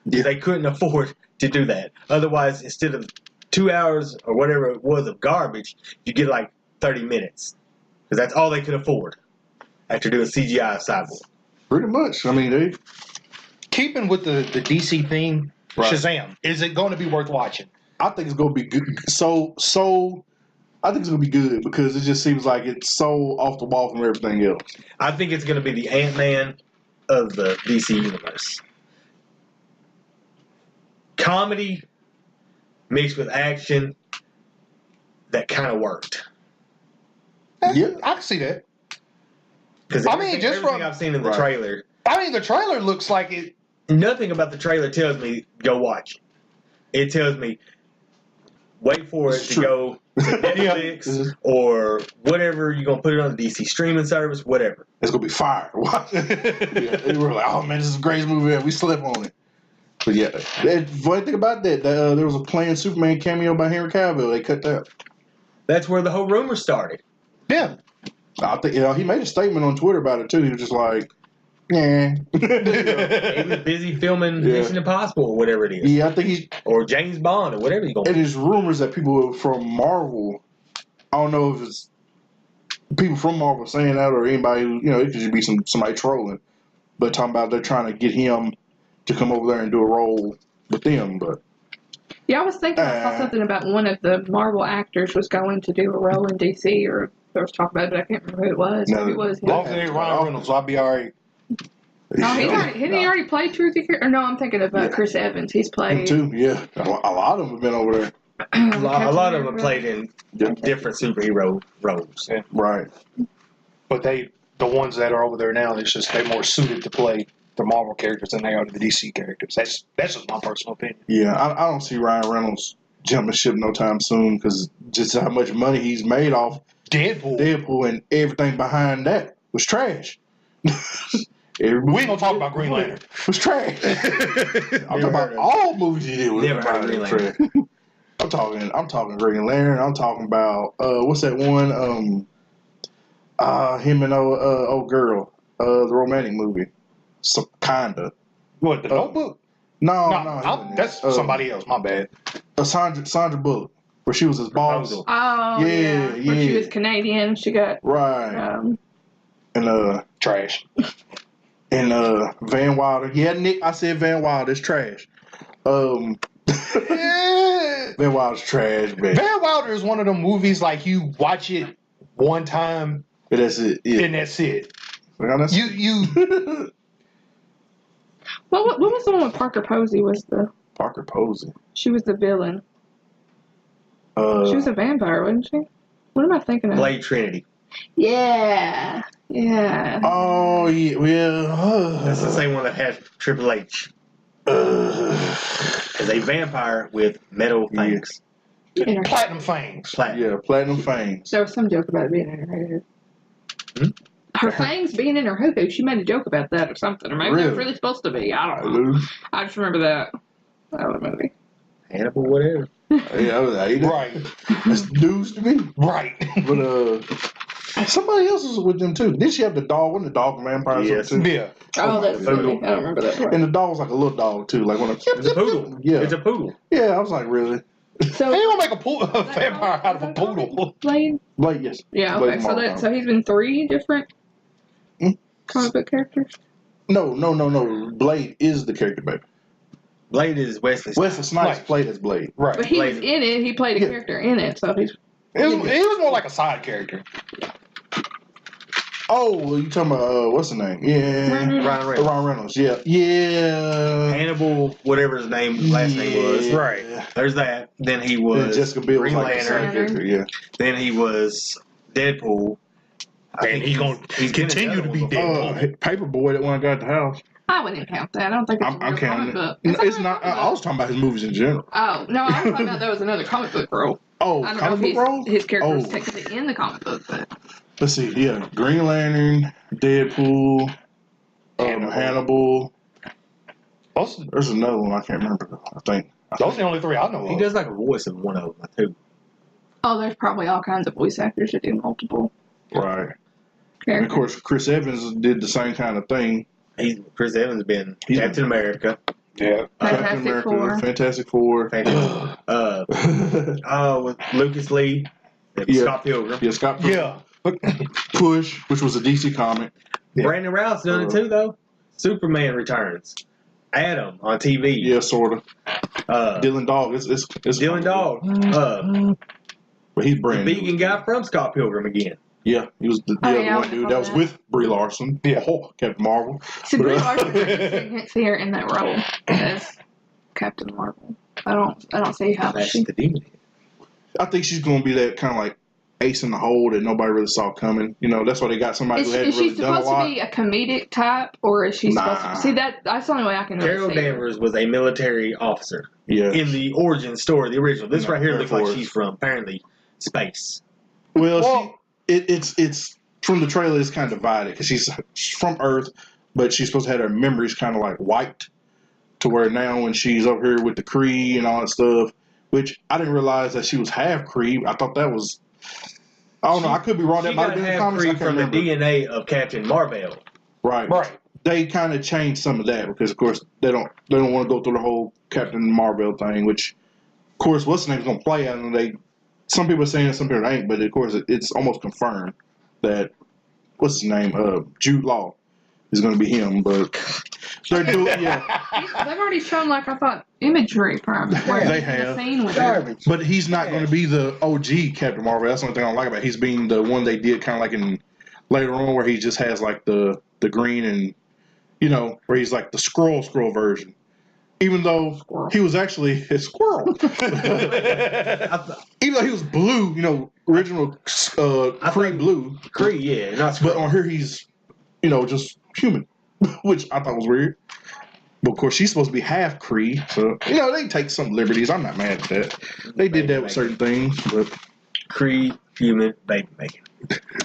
Speaker 2: Yeah.
Speaker 4: They couldn't afford to do that. Otherwise, instead of 2 hours or whatever it was of garbage, you get like 30 minutes. Because that's all they could afford after doing CGI of Cyborg.
Speaker 2: pretty much. I mean, they
Speaker 1: Keeping with the DC theme,
Speaker 2: Right.
Speaker 1: Shazam, is it going to be worth watching?
Speaker 2: I think it's gonna be good. So I think it's gonna be good because it just seems like it's so off the wall from everything else.
Speaker 4: I think it's going to be the Ant-Man of the DC universe. Comedy mixed with action that kind of worked.
Speaker 2: Yeah.
Speaker 1: I can see that.
Speaker 4: Because
Speaker 1: I mean, just
Speaker 4: everything
Speaker 1: from-
Speaker 4: I've seen in the
Speaker 2: Right.
Speaker 4: trailer,
Speaker 1: I mean, the trailer looks like it.
Speaker 4: nothing about the trailer tells me go watch it. It tells me wait for it
Speaker 2: It's
Speaker 4: to
Speaker 2: true.
Speaker 4: go to Netflix or whatever you're gonna put it on the DC streaming service, whatever.
Speaker 2: It's gonna be fire. They were like, "Oh man, this is the greatest movie ever." We slept on it. But yeah, the funny thing about that, there was a playing Superman cameo by Henry Cavill. They cut that.
Speaker 4: That's where the whole rumor started.
Speaker 1: Yeah.
Speaker 2: I think he made a statement on Twitter about it too. He was just like, "Yeah,
Speaker 4: He was busy filming
Speaker 2: Yeah.
Speaker 4: Mission Impossible or whatever it is,
Speaker 2: yeah." I think he's.
Speaker 4: or James Bond or whatever he's gonna.
Speaker 2: It is rumors that people from Marvel. I don't know if it's people from Marvel saying that or anybody. It could just be somebody trolling, but talking about they're trying to get him to come over there and do a role with them. But
Speaker 3: Yeah, I was thinking I saw something about one of the Marvel actors was going to do a role in DC, or there was talk about it, but I can't remember who it was.
Speaker 2: No.
Speaker 3: Maybe it was him.
Speaker 1: Long as it ain't Ryan Reynolds, I'll be all right.
Speaker 3: No, he already played Truthy. Or no, I'm thinking of
Speaker 2: Yeah.
Speaker 3: Chris Evans. He's
Speaker 2: Him
Speaker 3: played.
Speaker 2: too. Yeah, a lot of them have been over there.
Speaker 4: A lot of them have played in different superhero roles.
Speaker 1: Yeah.
Speaker 2: Right.
Speaker 1: But the ones that are over there now, it's just they're more suited to play the Marvel characters than they are the DC characters. That's just my personal opinion.
Speaker 2: Yeah, I don't see Ryan Reynolds jumping ship no time soon because just how much money he's made off Deadpool and everything behind that was trash.
Speaker 1: We ain't gonna talk about Green Lantern.
Speaker 2: was trash. I'm talking about all movies he did was
Speaker 4: Never heard of Green
Speaker 2: trash. I'm talking Green Lantern. I'm talking about what's that one? Him and old girl, the romantic movie. So kinda.
Speaker 1: What, the Notebook?
Speaker 2: No,
Speaker 1: that's somebody else. My bad.
Speaker 2: Sandra Bullock, where she was his boss.
Speaker 4: Proposal.
Speaker 3: Oh,
Speaker 2: Yeah,
Speaker 3: yeah. When she
Speaker 2: yeah.
Speaker 3: was Canadian, she got.
Speaker 2: Right. And
Speaker 1: Trash.
Speaker 2: and Van Wilder. Yeah, Nick, I said Van Wilder. It's trash. Van Wilder's trash, man.
Speaker 1: Van Wilder is one of them movies like you watch it one time
Speaker 2: But that's it. Yeah.
Speaker 1: and that's it.
Speaker 2: You
Speaker 3: What was the one with Parker Posey?
Speaker 2: Parker Posey.
Speaker 3: She was the villain. She was a vampire, wasn't she? What am I thinking of?
Speaker 4: Blade Trinity.
Speaker 3: Yeah.
Speaker 2: Oh yeah,
Speaker 4: That's the same one that had Triple H. As a vampire with metal fangs.
Speaker 3: In her-
Speaker 1: Platinum fangs.
Speaker 4: Platinum.
Speaker 2: Yeah, platinum fangs.
Speaker 3: There was some joke about it being in her head.
Speaker 4: Hmm?
Speaker 3: Her fangs being in her hookah. She made a joke about that or something. Or maybe that was
Speaker 2: Really?
Speaker 3: really supposed to be. I don't know. I just remember that. That was a movie.
Speaker 4: Hannibal, whatever.
Speaker 2: Yeah, I was like,
Speaker 1: Right.
Speaker 2: That's news to me.
Speaker 1: Right.
Speaker 2: But somebody else was with them too. Did she have the dog? Wasn't the dog a vampire?
Speaker 4: Yes.
Speaker 2: Too?
Speaker 1: Yeah.
Speaker 3: Oh, that's
Speaker 4: Poodle.
Speaker 3: funny. I don't remember that part.
Speaker 2: And the dog was like a little dog too, like one of
Speaker 4: It's a poodle.
Speaker 2: Yeah,
Speaker 4: It's a poodle.
Speaker 2: yeah. I was like, really?
Speaker 3: So,
Speaker 1: How you gonna make a vampire out of a poodle?
Speaker 3: Blade?
Speaker 2: Blade, yes.
Speaker 3: Yeah,
Speaker 2: Blade
Speaker 3: okay. So
Speaker 2: Marvel.
Speaker 3: so he's been 3 different
Speaker 2: Hmm?
Speaker 3: comic book characters?
Speaker 2: No. Blade is the character, baby.
Speaker 4: Blade is Wesley.
Speaker 2: Wesley Snipes
Speaker 1: Right.
Speaker 2: played as Blade.
Speaker 1: Right.
Speaker 3: But he was
Speaker 4: Blade.
Speaker 3: in it. He played a
Speaker 2: Yeah.
Speaker 3: character in it. So he's...
Speaker 1: He was more like a side character.
Speaker 2: Oh, you talking about what's the name? Yeah,
Speaker 3: Ryan Reynolds.
Speaker 2: Ron Reynolds. Yeah, yeah.
Speaker 4: Hannibal, whatever his last name was.
Speaker 2: Yeah.
Speaker 1: Right.
Speaker 4: There's that. Then he
Speaker 2: And
Speaker 4: was
Speaker 2: Jessica Biel was
Speaker 4: Green
Speaker 2: like the side
Speaker 4: Lantern.
Speaker 2: character. Yeah.
Speaker 4: Then he was Deadpool. I
Speaker 1: And
Speaker 4: think
Speaker 1: he's gonna
Speaker 4: he's been in
Speaker 1: continue to
Speaker 4: another
Speaker 1: be
Speaker 4: one before.
Speaker 1: Deadpool.
Speaker 2: Paperboy, that one I got at the house.
Speaker 3: I wouldn't count that. I don't think it's a
Speaker 2: I'm
Speaker 3: real
Speaker 2: counting
Speaker 3: comic
Speaker 2: it.
Speaker 3: book.
Speaker 2: No,
Speaker 3: Is that
Speaker 2: it's
Speaker 3: a
Speaker 2: not.
Speaker 3: comic
Speaker 2: I was talking about his movies in general.
Speaker 3: book? Oh, no, I was talking about that was another comic book role.
Speaker 2: Oh,
Speaker 3: I don't
Speaker 2: comic book
Speaker 3: know
Speaker 2: role?
Speaker 3: if his character was
Speaker 2: Oh.
Speaker 3: technically in the comic book, but...
Speaker 2: Let's see. Yeah, Green Lantern, Deadpool, Hannibal.
Speaker 1: Those
Speaker 2: There's another one I can't remember. I think.
Speaker 1: are the only 3 I know
Speaker 4: He
Speaker 1: of.
Speaker 4: does like a voice in one of them, too.
Speaker 3: Oh, there's probably all kinds of voice actors that do multiple
Speaker 2: Right. And of
Speaker 3: characters.
Speaker 2: course, Chris Evans did the same kind of thing.
Speaker 4: Chris Evans been
Speaker 2: He's
Speaker 4: Captain America.
Speaker 1: Yeah.
Speaker 3: Fantastic Four.
Speaker 2: Fantastic Four.
Speaker 4: With Lucas Lee,
Speaker 2: Yeah.
Speaker 4: Scott Pilgrim.
Speaker 2: Yeah, Scott Pilgrim.
Speaker 1: Yeah.
Speaker 2: Push, which was a DC comic.
Speaker 1: Yeah.
Speaker 4: Brandon Routh's done it too, though. Superman Returns. Adam on TV.
Speaker 2: Yeah, sort of.
Speaker 4: Uh,
Speaker 2: Dylan Dog. It's
Speaker 4: Dylan Dog.
Speaker 2: But he's
Speaker 4: The
Speaker 2: brand new.
Speaker 4: vegan guy from Scott Pilgrim again.
Speaker 2: Yeah, he was the
Speaker 3: Oh,
Speaker 2: other
Speaker 3: yeah, I
Speaker 2: one dude
Speaker 3: recall
Speaker 2: that was
Speaker 3: that.
Speaker 2: with Brie Larson.
Speaker 1: Yeah.
Speaker 2: Oh, Captain Marvel.
Speaker 3: See,
Speaker 2: But,
Speaker 3: Brie Larson, I can't see her in that role as Captain Marvel. I don't see how
Speaker 4: That's
Speaker 3: she...
Speaker 4: the demon.
Speaker 2: I think she's going to be that kind of like ace in the hole that nobody really saw coming. You know, that's why they got somebody
Speaker 3: Is,
Speaker 2: who hadn't
Speaker 3: is she
Speaker 2: really done a
Speaker 3: supposed to
Speaker 2: lot.
Speaker 3: be a comedic type, or is she supposed
Speaker 2: Nah.
Speaker 3: to... See, that's the only way I can really
Speaker 4: Carol
Speaker 3: see her.
Speaker 4: Danvers was a military officer
Speaker 2: Yeah.
Speaker 4: in the origin story, the original. This
Speaker 2: No,
Speaker 4: right here
Speaker 2: Air
Speaker 4: looks like
Speaker 2: Force.
Speaker 4: she's from, apparently, space.
Speaker 2: Well, it's from the trailer. It's kind of divided because she's from Earth, but she's supposed to have her memories kind of like wiped to where now when she's over here with the Kree and all that stuff, which I didn't realize that she was half Kree. I thought that was. I don't know. I could be wrong. That
Speaker 4: She
Speaker 2: might
Speaker 4: got
Speaker 2: have been in the
Speaker 4: half
Speaker 2: comics. I
Speaker 4: free
Speaker 2: can't
Speaker 4: from the
Speaker 2: remember.
Speaker 4: DNA of Captain Marvel.
Speaker 2: Right.
Speaker 1: Right.
Speaker 2: They kind of changed some of that because, of course, they don't want to go through the whole Captain Marvel thing. Which, of course, what's the name's gonna play? And some people are saying it, some people ain't. But of course, it's almost confirmed that what's his name? Jude Law is gonna be him. But they're doing
Speaker 3: They've already shown, like, I thought, imagery from where
Speaker 2: They
Speaker 3: he's in
Speaker 2: have.
Speaker 3: a scene with her.
Speaker 4: Garbage.
Speaker 2: But he's not going to be the OG Captain Marvel. That's the only thing I don't like about it. He's being the one they did kind of like in later on where he just has like the green and, you know, where he's like the Skrull version. Even though he was actually a squirrel. Even though he was blue, you know, original Kree blue.
Speaker 4: Kree, yeah. Not
Speaker 2: But on here he's, you know, just human, which I thought was weird. But of course, she's supposed to be half Kree, so you know they take some liberties. I'm not mad at that. They did that with certain things, but
Speaker 4: Kree, human, baby making.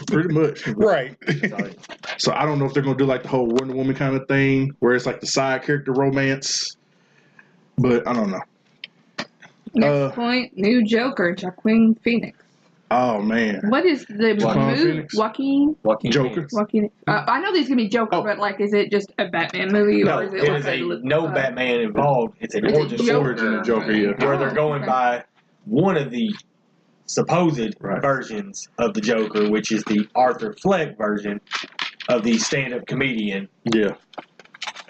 Speaker 2: pretty much.
Speaker 1: Right.
Speaker 4: Sorry.
Speaker 2: So I don't know if they're gonna do like the whole Wonder Woman kind of thing, where it's like the side character romance. But I don't know.
Speaker 3: Next point, new Joker, Joaquin Phoenix.
Speaker 2: Oh man,
Speaker 3: What is the
Speaker 2: Joaquin
Speaker 3: movie?
Speaker 2: Phoenix?
Speaker 3: Joaquin?
Speaker 4: Joker.
Speaker 2: Phoenix.
Speaker 3: Joaquin. I know there's gonna be Joker,
Speaker 2: Oh.
Speaker 3: but like, is it just a Batman movie,
Speaker 4: No,
Speaker 3: or is
Speaker 4: it is no Batman involved. It's an
Speaker 3: It's a
Speaker 4: origin
Speaker 2: The
Speaker 4: story
Speaker 2: origin of Joker, yeah.
Speaker 4: where they're going
Speaker 3: okay.
Speaker 4: by one of the supposed
Speaker 2: Right.
Speaker 4: versions of the Joker, which is the Arthur Fleck version of the stand-up comedian
Speaker 2: Yeah,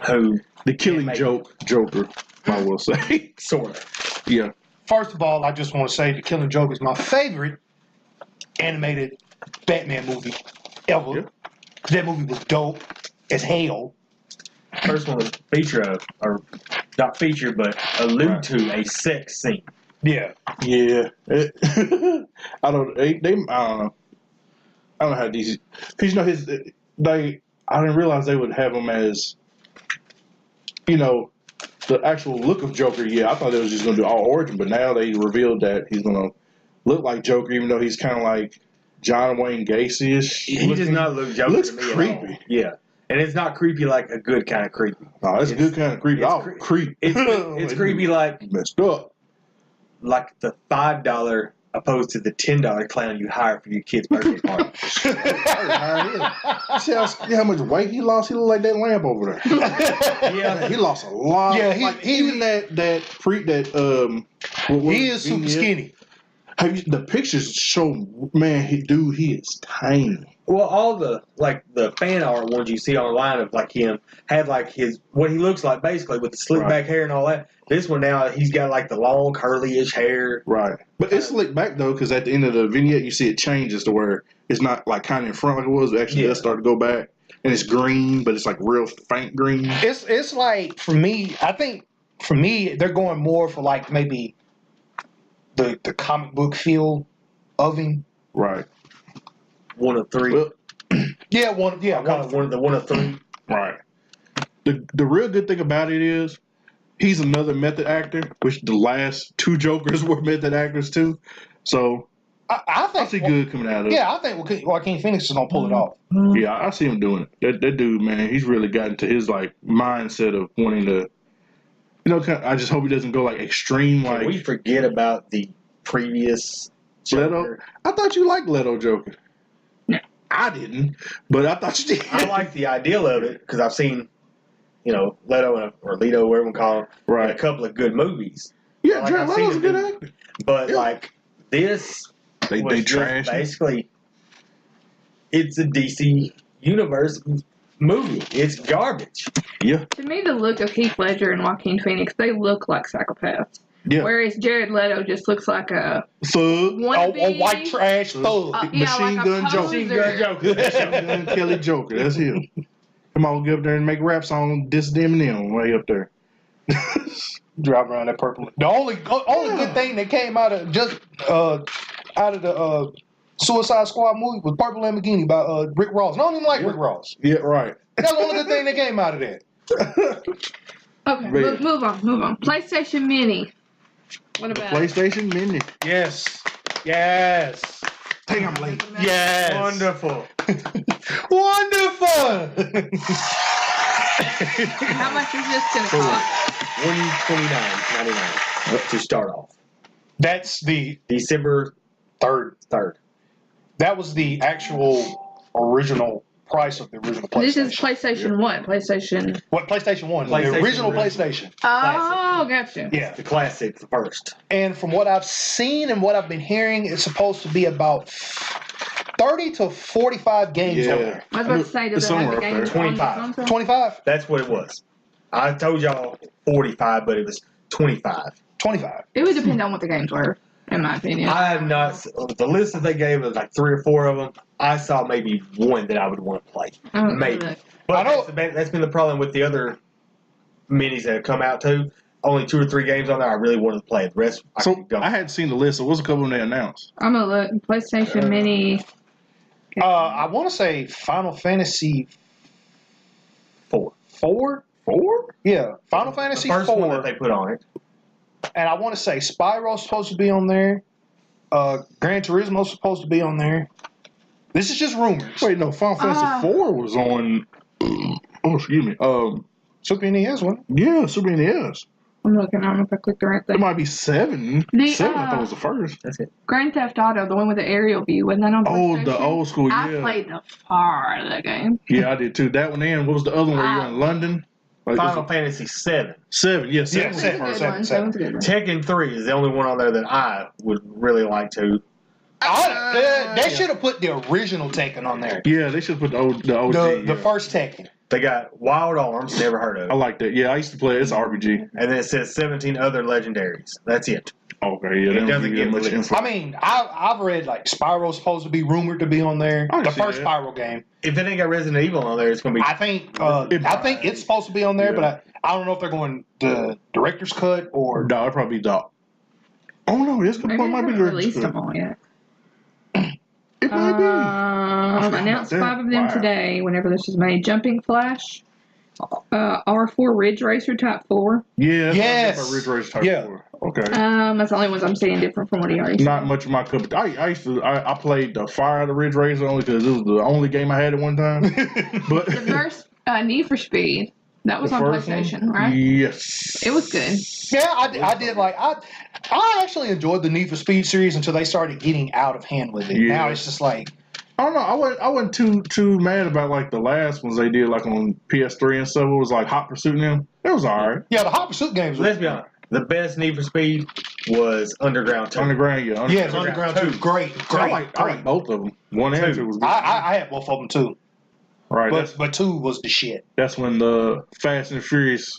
Speaker 4: who
Speaker 2: the Killing
Speaker 4: make-
Speaker 2: Joke Joker, I will say.
Speaker 4: sort of.
Speaker 2: Yeah,
Speaker 1: First of all, I just want to say The Killing Joke is my favorite animated Batman movie ever.
Speaker 2: Yeah.
Speaker 1: That movie was dope as hell.
Speaker 4: First one was feature or not feature, but allude
Speaker 2: Right.
Speaker 4: to a sex scene.
Speaker 1: Yeah.
Speaker 2: yeah. I don't. I don't know. I don't know how these. Because you know I didn't realize they would have him as, you know, the actual look of Joker, I thought they was just gonna do all origin, but now they revealed that he's gonna look like Joker, even though he's kind of like John Wayne Gacy-ish.
Speaker 4: He does not look Joker
Speaker 2: looks
Speaker 4: to me
Speaker 2: creepy.
Speaker 4: at all. Yeah. And it's not creepy like a good kind of creepy.
Speaker 2: No, it's a good kind of creepy. Creep.
Speaker 4: It's creepy like
Speaker 2: messed up.
Speaker 4: Like the $5 opposed to the $10 clown you hire for your kid's birthday party.
Speaker 2: See how much weight he lost? He looked like that lamp over there.
Speaker 4: Yeah.
Speaker 2: He lost a lot.
Speaker 1: Yeah,
Speaker 2: even
Speaker 1: he is super skinny.
Speaker 2: The pictures show, man, he is tiny.
Speaker 4: Well, all the fan art ones you see online of like him had like what he looks like basically with the slick back hair and all that. This one now he's got like the long curly-ish hair.
Speaker 2: Right, but it's slick back though because at the end of the vignette you see it changes to where it's not like kind of in front like it was. It actually does start to go back and it's green, but it's like real faint green.
Speaker 1: It's like for me, I think for me they're going more for like maybe the comic book feel of him.
Speaker 2: Right.
Speaker 4: One of three.
Speaker 2: Well,
Speaker 4: one of three.
Speaker 2: Right. The real good thing about it is he's another method actor, which the last two Jokers were method actors too. So
Speaker 1: I think
Speaker 2: see good coming out of it.
Speaker 1: Yeah, I think Joaquin Phoenix is gonna pull it off.
Speaker 2: Yeah, I see him doing it. That dude, man, he's really gotten to his like mindset of wanting to. I just hope he doesn't go like extreme. Like
Speaker 4: Can we forget about the previous
Speaker 2: Leto.
Speaker 4: Joker?
Speaker 2: I thought you liked Leto Joker.
Speaker 3: No.
Speaker 2: I didn't, but I thought you did.
Speaker 4: I like the ideal of it because I've seen, Leto or Leto, whatever we call him, in a couple of good movies.
Speaker 2: Yeah,
Speaker 4: Like,
Speaker 2: Jared
Speaker 4: I've seen
Speaker 2: Leto's a
Speaker 4: him
Speaker 2: good actor.
Speaker 4: But like this,
Speaker 2: They
Speaker 4: was just
Speaker 2: trash it.
Speaker 4: basically. It's a DC Universe movie. It's garbage.
Speaker 2: Yeah,
Speaker 3: To me, the look of Heath Ledger and Joaquin Phoenix, they look like psychopaths.
Speaker 2: yeah.
Speaker 3: Whereas Jared Leto just looks like a
Speaker 2: So
Speaker 3: wannabe.
Speaker 1: A white trash thug.
Speaker 2: Machine Gun Joker.
Speaker 3: poser.
Speaker 4: Machine Gun Joker.
Speaker 2: Machine Gun Kelly Joker. That's him. Come on, get up there and make a rap song, diss them and them way up there.
Speaker 1: Drive around that purple. The only good thing that came out of the Suicide Squad movie was Purple Lamborghini by Rick Ross. And I don't even like Rick Ross.
Speaker 2: Yeah, right.
Speaker 1: That's the only good thing that came out of that.
Speaker 3: Okay,
Speaker 2: Red.
Speaker 3: move on. PlayStation Mini. What about it?
Speaker 2: PlayStation Mini.
Speaker 1: Yes.
Speaker 2: Dang, I'm late.
Speaker 1: Yes.
Speaker 4: Wonderful.
Speaker 1: Wonderful.
Speaker 3: How much is this going to cost?
Speaker 4: $129.99 to start off.
Speaker 1: That's the
Speaker 4: December
Speaker 1: third.
Speaker 4: 3rd.
Speaker 1: That was the actual original price of the original PlayStation.
Speaker 3: This is PlayStation what? PlayStation.
Speaker 1: What PlayStation 1? The
Speaker 4: PlayStation
Speaker 1: original
Speaker 4: one.
Speaker 1: PlayStation.
Speaker 3: Oh, gotcha.
Speaker 1: Yeah.
Speaker 4: The classic, the first.
Speaker 1: And from what I've seen and what I've been hearing, it's supposed to be about 30 to 45 games on there.
Speaker 3: I was about to say, does
Speaker 2: It's
Speaker 3: it have
Speaker 2: somewhere
Speaker 3: the
Speaker 2: up
Speaker 3: games
Speaker 2: there.
Speaker 3: on the
Speaker 4: 25.
Speaker 3: console?
Speaker 1: 25?
Speaker 4: That's what it was. I told y'all 45, but it was 25.
Speaker 1: 25.
Speaker 3: It would depend on what the games were, in my opinion.
Speaker 4: I have not. The list that they gave was like 3 or 4 of them. I saw maybe one that I would want to play. Maybe. But
Speaker 1: I know-
Speaker 4: that's been the problem with the other minis that have come out too. Only 2 or 3 games on there I really wanted to play. The rest I
Speaker 2: So
Speaker 4: could go.
Speaker 2: I hadn't seen the list. So what's a couple of them they announced?
Speaker 3: I'm going to look. PlayStation Mini.
Speaker 1: I want to say Final Fantasy
Speaker 4: 4.
Speaker 1: 4?
Speaker 2: 4?
Speaker 1: Yeah. Final
Speaker 4: The
Speaker 1: Fantasy
Speaker 4: first
Speaker 1: 4.
Speaker 4: one that they put on it.
Speaker 1: And I want to say Spyro's supposed to be on there. Gran Turismo's supposed to be on there. This is just rumors.
Speaker 2: Wait, no. Final Fantasy 4 was on. Oh, excuse me.
Speaker 1: Super NES one.
Speaker 2: Yeah, Super NES.
Speaker 3: I'm looking. I don't know if I clicked the right
Speaker 2: There
Speaker 3: thing.
Speaker 2: might be 7.
Speaker 3: The,
Speaker 2: 7, I thought was the first.
Speaker 4: That's it.
Speaker 3: Grand Theft Auto, the one with the aerial view, wasn't that on
Speaker 2: Oh,
Speaker 3: PlayStation?
Speaker 2: the old school. Yeah.
Speaker 3: I played the far out of that game.
Speaker 2: Yeah, I did too. That one and what was the other one where you're in London? Like,
Speaker 4: Final Fantasy 7.
Speaker 2: 7. Yeah, 7.
Speaker 1: Yeah,
Speaker 2: was the
Speaker 1: seven.
Speaker 3: That was a
Speaker 2: first.
Speaker 3: good one. That was a good one.
Speaker 4: Tekken 3 is the only one on there that I would really like to.
Speaker 1: They should have put the original Tekken on there.
Speaker 2: Yeah, they should put the OG.
Speaker 1: The
Speaker 2: yeah.
Speaker 1: first Tekken.
Speaker 4: They got Wild Arms, never heard of
Speaker 2: I
Speaker 4: it.
Speaker 2: like that. Yeah, I used to play it. It's RPG.
Speaker 4: And then it says 17 other legendaries. That's it.
Speaker 2: Okay, yeah,
Speaker 4: It
Speaker 2: they don't
Speaker 4: doesn't
Speaker 2: give you
Speaker 4: give
Speaker 2: much
Speaker 4: the-
Speaker 2: info.
Speaker 1: I mean, I've read like Spyro's supposed to be rumored to be on there.
Speaker 2: I can
Speaker 1: The
Speaker 2: see
Speaker 1: first
Speaker 2: that.
Speaker 1: Spyro game.
Speaker 4: If it ain't got Resident Evil on there, it's going to be.
Speaker 1: I think it's supposed to be on there,
Speaker 2: Yeah.
Speaker 1: but I don't know if they're going the director's cut or.
Speaker 2: No, it'd probably be Doc. Oh no, this
Speaker 3: Maybe
Speaker 2: one
Speaker 3: they
Speaker 2: might be
Speaker 3: haven't released
Speaker 2: good.
Speaker 3: them all yet.
Speaker 2: It might be.
Speaker 3: Announced
Speaker 2: about
Speaker 3: 5 of them
Speaker 2: that.
Speaker 3: today, whenever this is made. Jumping Flash, R4 Ridge Racer Type 4.
Speaker 2: Yeah.
Speaker 1: Yes.
Speaker 2: Ridge Racer Type
Speaker 1: Yeah.
Speaker 2: 4. Okay.
Speaker 3: That's the only ones I'm seeing different from what he already
Speaker 2: Not
Speaker 3: said.
Speaker 2: much of my cup. I played the fire out of Ridge Racer only because it was the only game I had at one time. But
Speaker 3: The first Need for Speed, that was
Speaker 2: the
Speaker 3: on
Speaker 2: first
Speaker 3: PlayStation,
Speaker 2: one?
Speaker 3: right?
Speaker 2: Yes.
Speaker 3: It was good.
Speaker 1: Yeah, I did like I actually enjoyed the Need for Speed series until they started getting out of hand with it.
Speaker 2: Yeah.
Speaker 1: Now it's just like
Speaker 2: I don't know. I wasn't too mad about like the last ones they did like on PS3 and stuff. It was like Hot Pursuit and them. It was alright.
Speaker 1: yeah, the Hot Pursuit games.
Speaker 4: Let's be honest. The best Need for Speed was Underground 2.
Speaker 2: Underground, yeah.
Speaker 1: Yes, Underground 2. Great.
Speaker 2: I like both of them. 1 and 2 was good.
Speaker 1: I had both of them too,
Speaker 2: Right.
Speaker 1: but 2 was the shit.
Speaker 2: That's when the Fast and Furious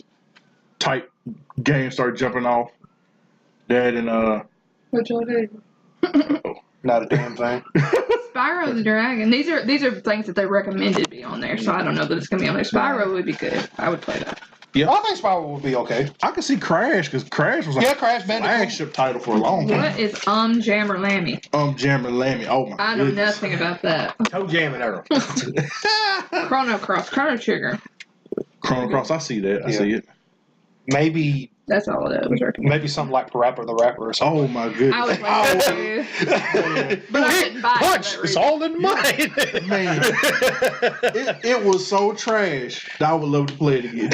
Speaker 2: type games started jumping off. That and
Speaker 3: Which one did?
Speaker 1: Not a damn thing.
Speaker 3: Spyro the Dragon. These are things that they recommended be on there, so I don't know that it's gonna be on there. Spyro would be good. I would play that.
Speaker 2: Yeah.
Speaker 1: I think Spyro would be okay.
Speaker 2: I could see Crash because Crash was like
Speaker 1: Yeah, Crash
Speaker 2: a
Speaker 1: Bandicoot.
Speaker 2: flagship title for a long time.
Speaker 3: What is Jammer Lammy?
Speaker 2: Jammer Lammy. Oh my
Speaker 3: I know
Speaker 2: goodness.
Speaker 3: nothing about that.
Speaker 4: Toe Jam and Earl.
Speaker 3: Chrono Cross, Chrono Trigger.
Speaker 2: Chrono Cross, I see that. I see it.
Speaker 1: Maybe
Speaker 3: That's all it was recommended.
Speaker 1: maybe something like Parappa the Rapper or something.
Speaker 2: Oh my goodness.
Speaker 3: I would play that too. But I didn't buy it.
Speaker 1: Punch!
Speaker 3: for that
Speaker 1: It's
Speaker 3: reason.
Speaker 1: all in mine.
Speaker 2: Man, it was so trash that I would love to play it again.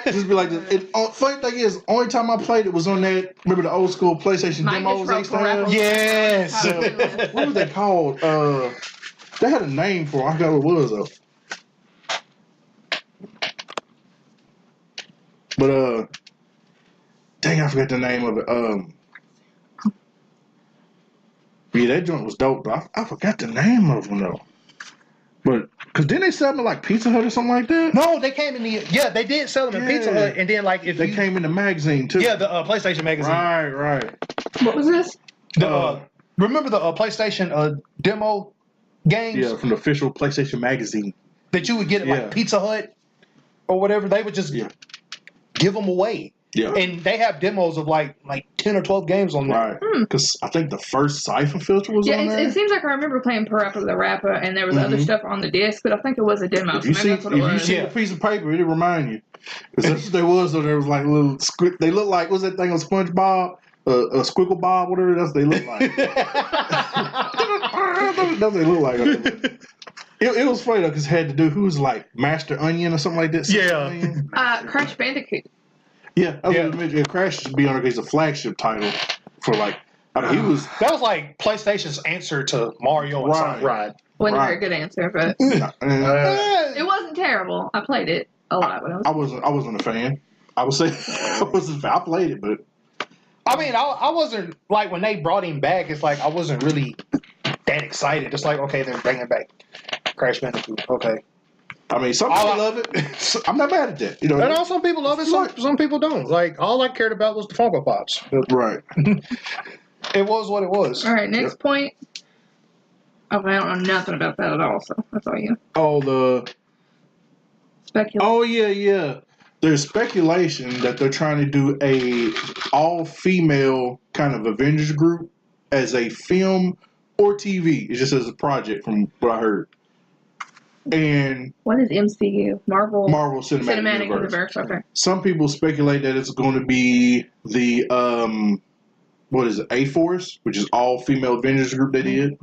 Speaker 2: Just be like this. Funny thing is, only time I played it was on that. Remember the old school PlayStation
Speaker 3: Mine
Speaker 2: demos
Speaker 3: just
Speaker 2: they
Speaker 3: wrote
Speaker 2: used to have?
Speaker 3: Parappa.
Speaker 1: Yes.
Speaker 2: What was they called? They had a name for it. I forgot what it was though. But dang, I forgot the name of it. Yeah, that joint was dope, but I forgot the name of them though. But because didn't they sell them like Pizza Hut or something like that?
Speaker 1: No, they came in the they did sell them in Pizza
Speaker 2: Yeah.
Speaker 1: Hut, and then like if
Speaker 2: They
Speaker 1: you,
Speaker 2: came in the magazine too.
Speaker 1: the PlayStation magazine.
Speaker 2: Right.
Speaker 3: What was this?
Speaker 1: Remember the PlayStation demo games
Speaker 2: Yeah, from the official PlayStation magazine.
Speaker 1: that you would get at
Speaker 2: Yeah.
Speaker 1: like Pizza Hut or whatever? They would just give them away,
Speaker 2: Yeah.
Speaker 1: and they have demos of like 10 or 12 games on there.
Speaker 2: Right. Because I think the first Cypher filter was
Speaker 3: Yeah,
Speaker 2: on there.
Speaker 3: it seems like I remember playing Parappa the Rapper, and there was other stuff on the disc, but I think it was a demo.
Speaker 2: If
Speaker 3: So
Speaker 2: you
Speaker 3: maybe
Speaker 2: see,
Speaker 3: that's what it was.
Speaker 2: a piece of paper, it'll remind you. Because that's what they was. Though there was like little squid. They look like what's that thing on SpongeBob? A squiggle bob, whatever that's they look like. That's what they look like. It was funny though because it had to do who's like Master Onion or something like that.
Speaker 1: Yeah.
Speaker 3: Crash Bandicoot.
Speaker 2: Yeah. Crash should be on it. He's a flagship title for like. I mean, he was.
Speaker 1: That was like PlayStation's answer to Mario and Sonic.
Speaker 4: Right.
Speaker 3: Wasn't a
Speaker 2: Right.
Speaker 3: very good answer, but it wasn't terrible. I played it a lot when I was.
Speaker 2: I wasn't a fan. I would say I wasn't a fan. I played it, but
Speaker 1: I mean, I wasn't like when they brought him back. It's like I wasn't really that excited. It's like okay, they're bringing back Crash Bandicoot. Okay,
Speaker 2: I mean, some people love it. I'm not mad at that. You know,
Speaker 1: and some people love it. Some people don't. Like all I cared about was the Funko Pops.
Speaker 2: right?
Speaker 1: It was what it was.
Speaker 3: All right, next point. Okay, I don't know nothing about that at all, so that's all you. Speculate.
Speaker 2: Oh yeah. There's speculation that they're trying to do a all-female kind of Avengers group as a film or TV. It's just as a project from what I heard. And
Speaker 3: What is MCU? Marvel
Speaker 2: Cinematic Universe.
Speaker 3: Okay.
Speaker 2: Some people speculate that it's going to be the what is it, A-Force, which is all-female Avengers group they did.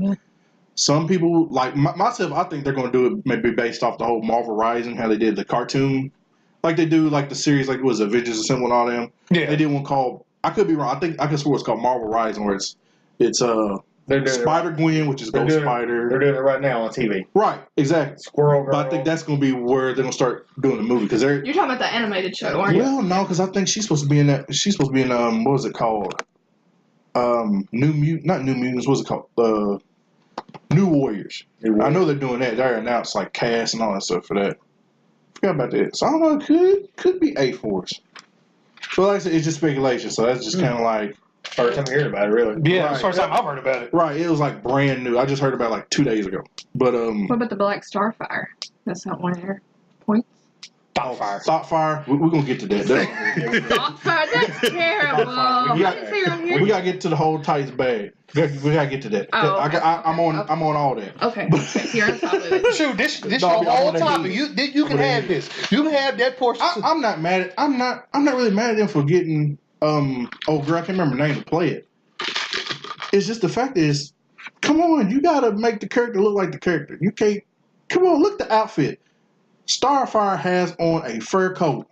Speaker 2: Some people, like myself, I think they're going to do it maybe based off the whole Marvel Rising, how they did the cartoon. Like they do, like the series, like it was Avengers Assemble and all them.
Speaker 1: Yeah.
Speaker 2: They did one called, I could be wrong, I could swear it's called Marvel Rising, where it's
Speaker 4: They're doing
Speaker 2: Spider-Gwen, which is Ghost
Speaker 4: They're
Speaker 2: Spider.
Speaker 4: doing it right now on TV.
Speaker 2: Right, exactly.
Speaker 4: Squirrel Girl.
Speaker 2: But I think that's going to be where they're going to start doing the movie, because they're...
Speaker 3: You're talking about the animated show, aren't you?
Speaker 2: Well, no, because I think she's supposed to be in that. She's supposed to be in what was it called? Not New Mutants. What's it called? New Warriors. I know they're doing that. They announced like cast and all that stuff for that. Forgot about that. So I don't know. It could be A-Force. But like I said, it's just speculation. So that's just kind of like
Speaker 4: First time hearing about it, really.
Speaker 1: Yeah,
Speaker 2: Right.
Speaker 1: it's the first time I've heard about it.
Speaker 2: right. It was like brand new. I just heard about it like 2 days ago. But
Speaker 3: What about the Black Starfire? That's not one of their points.
Speaker 2: Thoughtfire. We're gonna get to that.
Speaker 3: Thoughtfire, that's terrible.
Speaker 2: We gotta get to the whole tights bag. We gotta get to that.
Speaker 3: Oh, okay.
Speaker 2: I'm on all that.
Speaker 3: Okay, you're on top of it.
Speaker 1: Shoot, this
Speaker 2: No,
Speaker 1: your
Speaker 2: I'm
Speaker 1: whole
Speaker 2: on that
Speaker 1: topic.
Speaker 2: heat.
Speaker 1: You can have this. You can have that portion.
Speaker 2: I'm not mad at. I'm not really mad at them for getting. Oh, girl, I can't remember her name to play it. It's just the fact is, come on, you gotta make the character look like the character. You can't. Come on, look the outfit. Starfire has on a fur coat.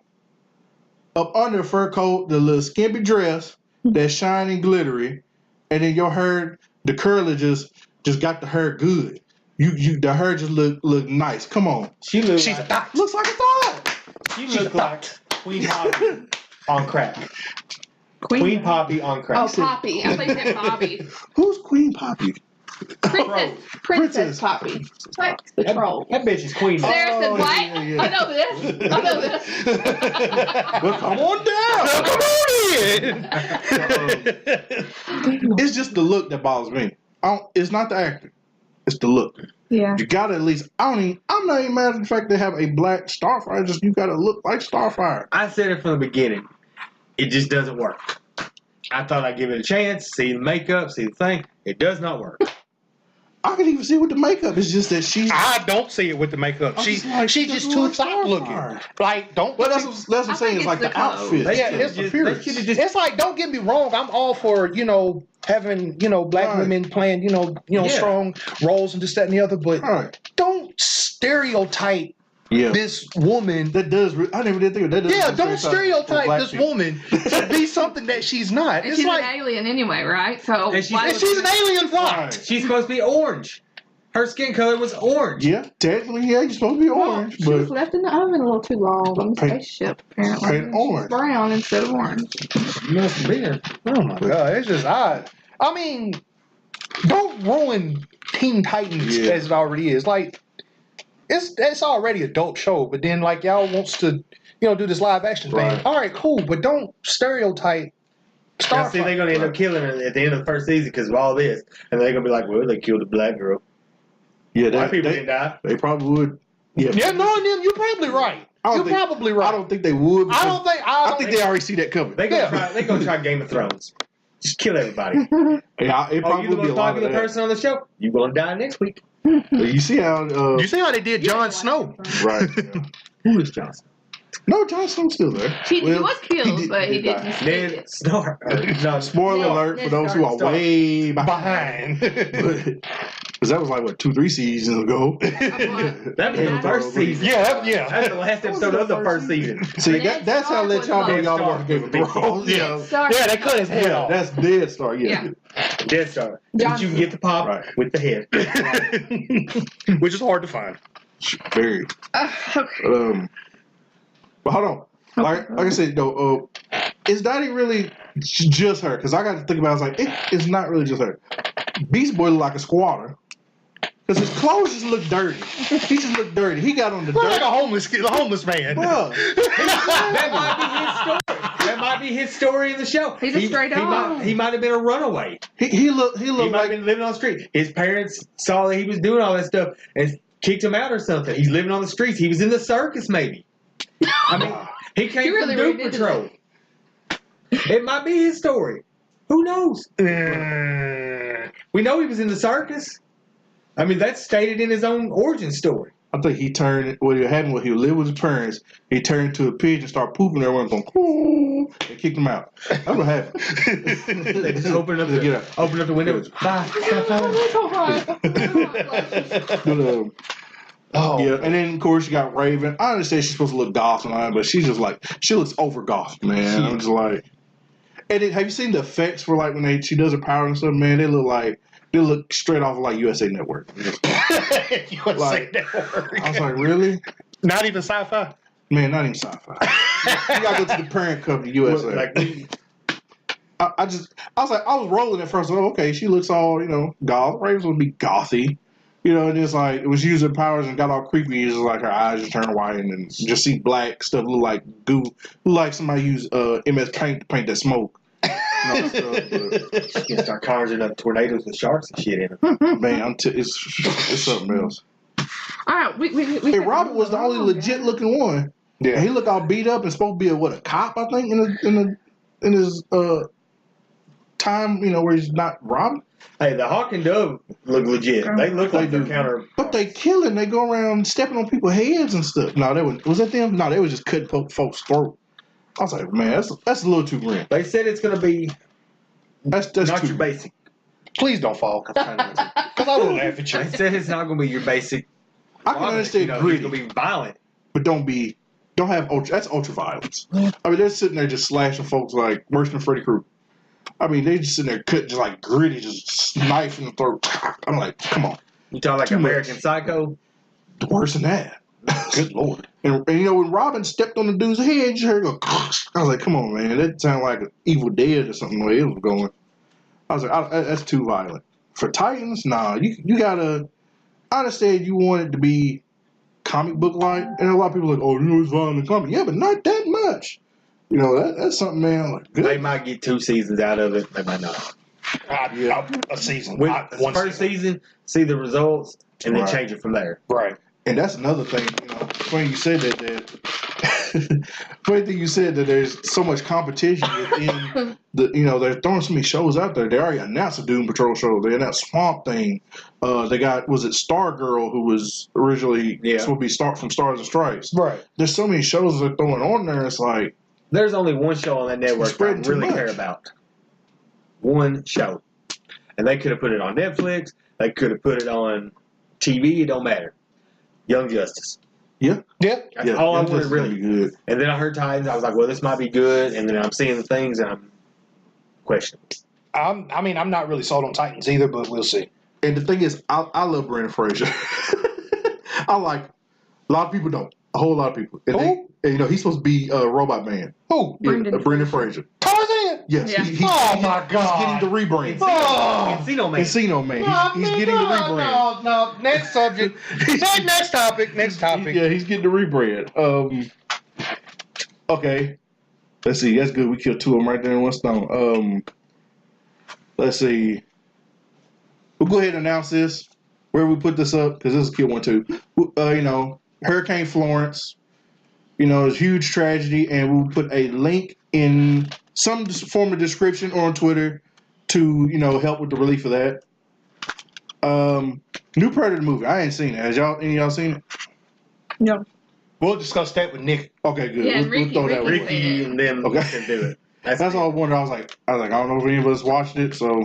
Speaker 2: Up under the fur coat, the little skimpy dress that's shiny, glittery, and then your hair, the curler just got the hair good. The hair just look nice. Come on,
Speaker 4: She's
Speaker 1: a thought.
Speaker 2: looks like a thought.
Speaker 4: She looks like Queen Poppy on crack. Queen Poppy on crack.
Speaker 3: Oh, Poppy. I think that Bobby.
Speaker 2: Who's Queen Poppy?
Speaker 3: Princess Poppy. Like the troll.
Speaker 4: That bitch is Queen.
Speaker 3: Sarah said, what?
Speaker 2: Yeah.
Speaker 3: I know this.
Speaker 2: Well, come on down. It's just the look that bothers me. It's not the actor. It's the look.
Speaker 3: Yeah.
Speaker 2: You gotta at least. I'm not even mad at the fact they have a black Starfire. Just you gotta look like Starfire.
Speaker 4: I said it from the beginning. It just doesn't work. I thought I'd give it a chance, see the makeup, see the thing. It does not work.
Speaker 2: I can even see with the makeup. It's just that she's.
Speaker 1: I don't see it with the makeup. She's just too thought looking. Like, don't.
Speaker 2: Well, that's what I'm saying. It's like the outfit.
Speaker 1: Yeah, it's appearance. It's like, don't get me wrong. I'm all for having black women playing strong roles and this, that, and the other. But don't stereotype this woman.
Speaker 2: That does. I never did think of that.
Speaker 3: Yeah,
Speaker 1: don't stereotype this woman to be something that she's not.
Speaker 3: And she's like an alien anyway, right? So
Speaker 4: she's
Speaker 1: an alien. What?
Speaker 4: She's supposed to be orange. Her skin color was orange.
Speaker 2: Yeah, technically, you're supposed to be orange.
Speaker 3: She was left in the oven a little too long on the spaceship, apparently.
Speaker 2: Paint orange.
Speaker 3: She's brown instead of orange.
Speaker 4: Must have been.
Speaker 1: Oh my god, it's just odd. I mean, don't ruin Teen Titans as it already is. Like, it's already an adult show, but then like y'all wants to do this live action thing. All right, cool, but don't stereotype.
Speaker 4: Now, see, they're gonna end up killing her at the end of the first season because of all this, and they're gonna be like, "Well, they killed the black girl."
Speaker 2: Yeah,
Speaker 4: white people didn't die.
Speaker 2: They probably would. Yeah,
Speaker 1: you're probably right. You're probably right.
Speaker 2: I don't think they would.
Speaker 1: I
Speaker 2: think they already see that coming.
Speaker 4: They're gonna try Game of Thrones. Just kill everybody.
Speaker 2: Yeah, it probably
Speaker 4: you
Speaker 2: would
Speaker 4: the
Speaker 2: be a
Speaker 4: most
Speaker 2: lot of
Speaker 4: popular
Speaker 2: that.
Speaker 4: person on the show. You gonna die next week.
Speaker 2: You see how
Speaker 1: they did Jon Snow?
Speaker 2: Right.
Speaker 4: Who is Jon Snow?
Speaker 2: No, Jon Snow's still there.
Speaker 3: He was killed, but he didn't.
Speaker 4: Ned Stark. No,
Speaker 2: spoiler alert for those who are way behind. Because that was like, 2-3 seasons ago.
Speaker 4: That was the first season.
Speaker 1: Yeah.
Speaker 4: That's the last episode of the first season.
Speaker 2: See, that's how I let y'all know y'all watch Game of Thrones.
Speaker 1: Yeah, they cut his head off.
Speaker 2: That's Dead Star, yeah.
Speaker 4: Dead Star. But you can get the pop with the head.
Speaker 1: Which is hard to find.
Speaker 2: Very.
Speaker 3: Okay.
Speaker 2: But hold on. Like I said, though, is Dottie really just her? Because I got to think about it. I was like, it's not really just her. Beast Boy looked like a squatter. Because his clothes just look dirty. He just looked dirty. He got on the dirt.
Speaker 1: Like a homeless man.
Speaker 2: Bro.
Speaker 4: That might be his story in the show.
Speaker 3: He's a straight dog.
Speaker 4: He might have been a runaway.
Speaker 2: He looked
Speaker 4: He might
Speaker 2: like
Speaker 4: have been living on the street. His parents saw that he was doing all that stuff and kicked him out or something. He's living on the streets. He was in the circus, maybe. I mean, he came from Doom Patrol. It might be his story. Who knows? We know he was in the circus. I mean, that's stated in his own origin story.
Speaker 2: I think he turned, what happened was he lived with his parents. He turned to a pigeon and started pooping. Everyone going, "Ooh," and kicked him out. That's what happened.
Speaker 4: They just opened up the window.
Speaker 2: Yeah, and then of course you got Raven. I understand she's supposed to look goth and all that, but she's just like, she looks over goth, man. I'm just like, and then have you seen the effects for like when she does her power and stuff, man? They look straight off of like USA Network.
Speaker 1: USA Network.
Speaker 2: I was like, really?
Speaker 1: Not even sci-fi?
Speaker 2: Man, not even sci-fi. You gotta go to the parent company, USA. I was rolling at first. Okay, she looks all, goth. Raven's would be gothy. And it's like, it was using powers and got all creepy. It's just like her eyes just turn white and then just see black stuff look like goo. Look like somebody used MS Paint to paint that smoke.
Speaker 4: She can start conjuring up tornadoes with sharks and shit in them.
Speaker 2: Man, it's something else.
Speaker 3: All right, we
Speaker 2: Hey, Robert was the only legit looking one.
Speaker 1: Yeah.
Speaker 2: And he looked all beat up and supposed to be a cop, I think, in his time, where he's not robbing.
Speaker 4: Hey, the Hawk and Dove look legit. They look like they're counter.
Speaker 2: But they killing. They go around stepping on people's heads and stuff. No, was that them? No, they was just cutting folks' throat. I was like, man, that's a little too grim.
Speaker 4: They said it's gonna be
Speaker 2: that's
Speaker 4: not
Speaker 2: too
Speaker 4: your basic.
Speaker 1: Please don't fall. Because I will laugh at you.
Speaker 4: They said it's not gonna be your basic.
Speaker 2: I can understand gritty.
Speaker 4: It's gonna be violent,
Speaker 2: but don't have that's ultra violence. I mean, they're sitting there just slashing folks like worse than Freddy Krueger. I mean, they just sitting there cut just like gritty, just knife in the throat. I'm like, come on.
Speaker 4: You talking like American Psycho?
Speaker 2: Worse than that.
Speaker 1: Good Lord.
Speaker 2: And when Robin stepped on the dude's head, you heard it go. I was like, come on, man. That sounded like an Evil Dead or something the way it was going. I was like, that's too violent. For Titans, nah. You gotta. I understand you want it to be comic book like, and a lot of people are like, oh, it's violent and comic. Yeah, but not that much. That's something, man. Like, good.
Speaker 4: They might get 2 seasons out of it. They might not.
Speaker 1: A season.
Speaker 4: One first season, see the results, and then change it from there.
Speaker 1: Right.
Speaker 2: And that's another thing. Funny you said that. Funny thing you said that there's so much competition within they're throwing so many shows out there. They already announced a Doom Patrol show. They announced Swamp Thing. They got, was it Stargirl, who was originally supposed to be from Stars and Stripes.
Speaker 1: Right.
Speaker 2: There's so many shows they're throwing on there. It's like,
Speaker 4: there's only one show on that network I really care about. One show. And they could have put it on Netflix. They could have put it on TV. It don't matter. Young Justice.
Speaker 2: Yeah.
Speaker 4: That's all I wanted, really.
Speaker 2: Be good.
Speaker 4: And then I heard Titans. I was like, well, this might be good. And then I'm seeing the things and I'm questioning.
Speaker 1: I'm not really sold on Titans either, but we'll see.
Speaker 2: And the thing is, I love Brendan Fraser. I like, a lot of people don't. A whole lot of people. And he's supposed to be Robot Man.
Speaker 1: Who?
Speaker 2: Brendan Fraser.
Speaker 1: Tarzan?
Speaker 2: Yes.
Speaker 3: Yeah.
Speaker 1: Oh, my God.
Speaker 2: He's getting the rebrand.
Speaker 4: Encino Man.
Speaker 2: Encino Man. He's getting the rebrand.
Speaker 1: No. Next subject. Next topic.
Speaker 2: Yeah, he's getting the rebrand. Okay. Let's see. That's good. We killed 2 of them right there in one stone. Let's see. We'll go ahead and announce this. Where we put this up, because this is kill 1 too. Hurricane Florence. It's a huge tragedy, and we'll put a link in some form of description or on Twitter to, help with the relief of that. New Predator movie. I ain't seen it. Any of y'all seen it?
Speaker 3: No.
Speaker 1: We'll discuss that with Nick.
Speaker 2: Okay, good.
Speaker 3: Yeah,
Speaker 2: we'll throw that with
Speaker 4: Ricky and them can do it.
Speaker 2: That's all I wondered. I was like, I don't know if any of us watched it, so.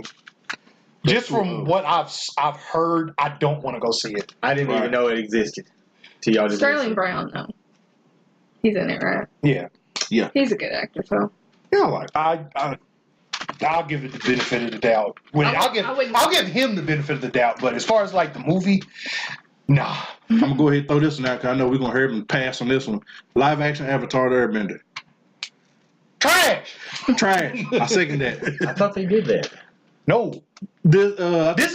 Speaker 1: Just from what I've heard, I don't want to go see it.
Speaker 4: I didn't even know it existed. Till y'all just
Speaker 3: Sterling Brown, though. He's in it, right?
Speaker 1: Yeah.
Speaker 3: He's a good actor, so.
Speaker 2: Yeah,
Speaker 1: I'll give it the benefit of the doubt. I'll give him the benefit of the doubt, but as far as like the movie, nah.
Speaker 2: I'm gonna go ahead and throw this one out because I know we're gonna hear him pass on this one. Live action Avatar: The Airbender.
Speaker 1: Trash.
Speaker 2: I second that.
Speaker 4: I thought they did that.
Speaker 1: No.
Speaker 2: This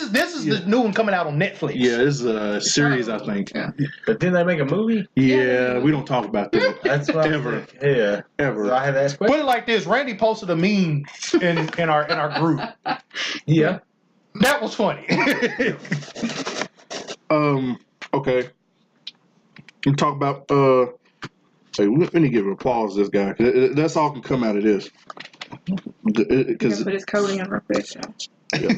Speaker 1: is the new one coming out on Netflix.
Speaker 2: Yeah, this is a series, I think.
Speaker 3: Yeah.
Speaker 4: But didn't they make a movie?
Speaker 2: Yeah, we don't talk about that.
Speaker 4: That's what
Speaker 2: ever.
Speaker 4: Ever. So I had to ask questions.
Speaker 1: Put it like this: Randy posted a meme in our group.
Speaker 4: Yeah.
Speaker 1: That was funny.
Speaker 2: Okay. We talk about we need to give applause to this guy. That's all can come out of this.
Speaker 3: Because put his coding on real quick.
Speaker 2: Yeah.